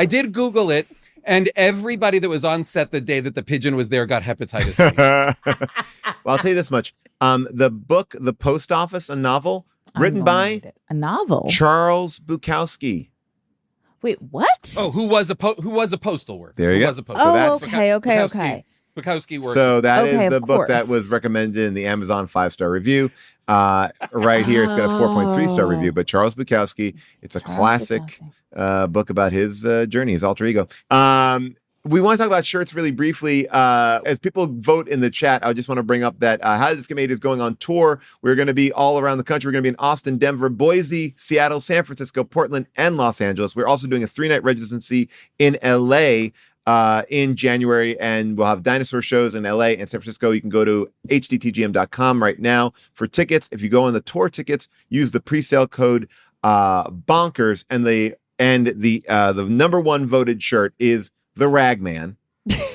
did Google it, and everybody that was on set the day that the pigeon was there got hepatitis C. Well, I'll tell you this much. The book, The Post Office, a novel, written by a novel. Charles Bukowski. Wait, what? Oh, who was a postal worker? There you Who go. Was a postal Oh, that's- okay. Bukowski worked. So that Okay, is the of book that course. was recommended in the Amazon 5-star review. Right here, it's got a 4.3-star review. But Charles Bukowski, it's a Charles classic book about his journey, his alter ego. We want to talk about shirts really briefly. As people vote in the chat, I just want to bring up that How Did This Get Made is going on tour. We're going to be all around the country. We're going to be in Austin, Denver, Boise, Seattle, San Francisco, Portland, and Los Angeles. We're also doing a 3-night residency in LA in January, and we'll have dinosaur shows in LA and San Francisco. You can go to HDTGM.com right now for tickets. If you go on the tour tickets, use the pre-sale code bonkers, and the number one voted shirt is the Ragman.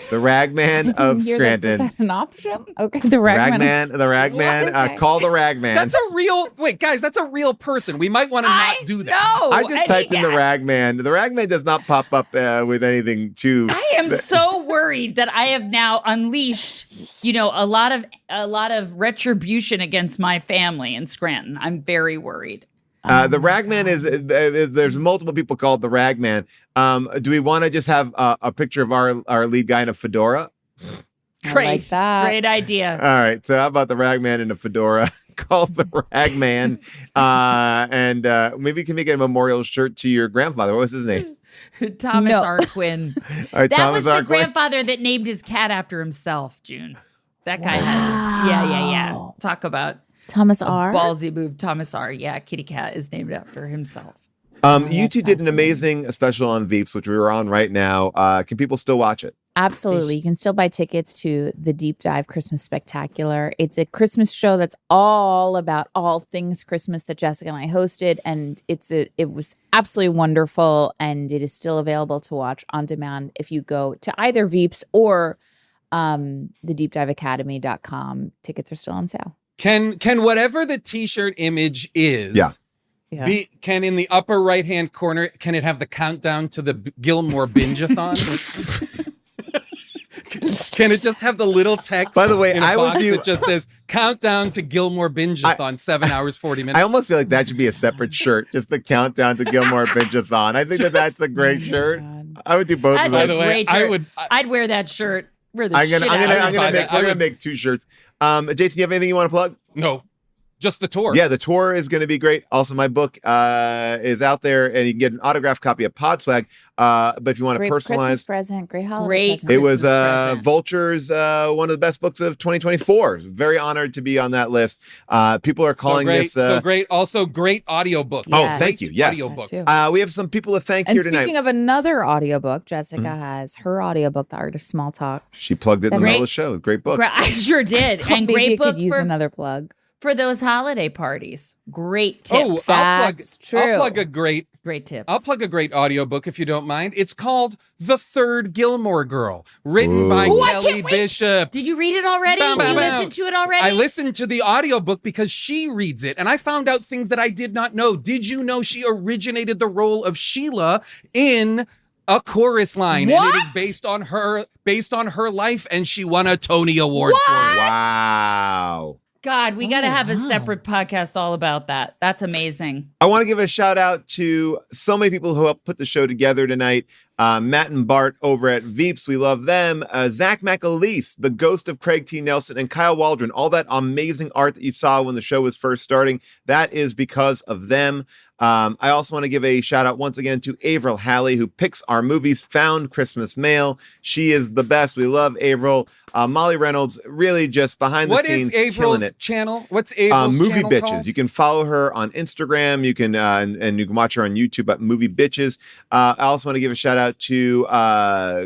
The Ragman of Scranton. Is that an option? Okay, the Ragman. The Ragman. Call the Ragman. That's a real guys. That's a real person. We might want to not do that. No, I just typed in the Ragman. The Ragman does not pop up with anything too. I am so worried that I have now unleashed, a lot of retribution against my family in Scranton. I'm very worried. The Ragman is there's multiple people called the Ragman. Do we want to just have a picture of our lead guy in a fedora? Great, like that. Great idea. All right. So how about the Ragman in a fedora called the Ragman? And maybe you can make it a memorial shirt to your grandfather. What was his name? Thomas No. R. Quinn. All right, That Thomas was the R. Quinn. grandfather that named his cat after himself, June. That guy had yeah. Wow. Talk about Thomas a R. ballsy move. Thomas R. Yeah, kitty cat is named after himself. You two did an amazing special on Veeps, which we were on right now. Can people still watch it? Absolutely. You can still buy tickets to the Deep Dive Christmas Spectacular. It's a Christmas show that's all about all things Christmas that Jessica and I hosted. And it was absolutely wonderful. And it is still available to watch on demand if you go to either Veeps or the deepdiveacademy.com. Tickets are still on sale. Can whatever the t-shirt image is, Yeah. can in the upper right-hand corner, can it have the countdown to the Gilmore Binge-a-thon? Can it just have the little text? By the way, in a I would box do- that just says countdown to Gilmore Binge-a-thon, 7 hours 40 minutes. I almost feel like that should be a separate shirt, just the countdown to Gilmore Binge-a-thon. I think that's a great shirt. I would do both of That's those. a great I shirt. would- I'd wear that shirt. Wear the I'm shit out of it. gonna make 2 shirts. Jason, do you have anything you want to plug? No, just the tour. Yeah, the tour is going to be great. Also, my book is out there, and you can get an autographed copy of Podswag. But if you want Great to Christmas personalize, present. Great holiday Great present. it was Christmas present. Vulture's one of the best books of 2024. Very honored to be on that list. People are calling this so great. Also, great audiobook. Oh, Yes. thank you. Yes. Audiobook. That too. We have some people to thank And here tonight. speaking of another audiobook, Jessica has her audiobook, The Art of Small Talk. She plugged it in the Great- middle of the show. Great book. I sure did. And Maybe great you book could use another plug. for those holiday parties. Great Oh, tips. That's true. I'll plug a great audiobook if you don't mind. It's called The Third Gilmore Girl, written by Ooh, I Kelly can't wait. Bishop. Did you read it already? Bow, bow, You bow. listened to it already? I listened to the audiobook because she reads it, and I found out things that I did not know. Did you know she originated the role of Sheila in A Chorus Line? And it is What? based on her life, and she won a Tony Award for it. Wow. God, we got to have a separate podcast all about that. That's amazing. I want to give a shout out to so many people who helped put the show together tonight. Matt and Bart over at Veeps, we love them. Zach McAleese, the ghost of Craig T. Nelson, and Kyle Waldron, all that amazing art that you saw when the show was first starting, that is because of them. I also want to give a shout out once again to Avril Halley, who picks our movies, Found Christmas Mail. She is the best. We love Avril. Molly Reynolds, really just behind the scenes, killing Avril's it. channel? What's Avril's Movie channel Bitches. called? You can follow her on Instagram. You can and you can watch her on YouTube at Movie Bitches. I also want to give a shout out out to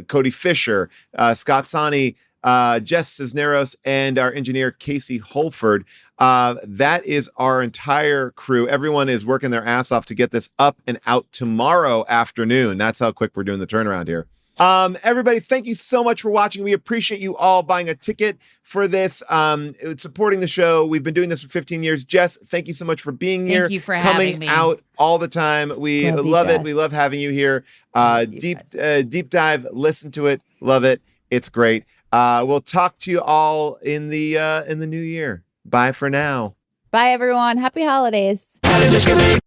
Cody Fisher, Scott Sani, Jess Cisneros, and our engineer, Casey Holford. That is our entire crew. Everyone is working their ass off to get this up and out tomorrow afternoon. That's how quick we're doing the turnaround here. Everybody, thank you so much for watching. We appreciate you all buying a ticket for this, supporting the show. We've been doing this for 15 years. Jess, thank you so much for being here. Thank you for coming having me. out all the time. We love it. We love having you here. Deep dive, listen to it. Love it. It's great. We'll talk to you all in the new year. Bye for now. Bye, everyone. Happy holidays. How to discriminate.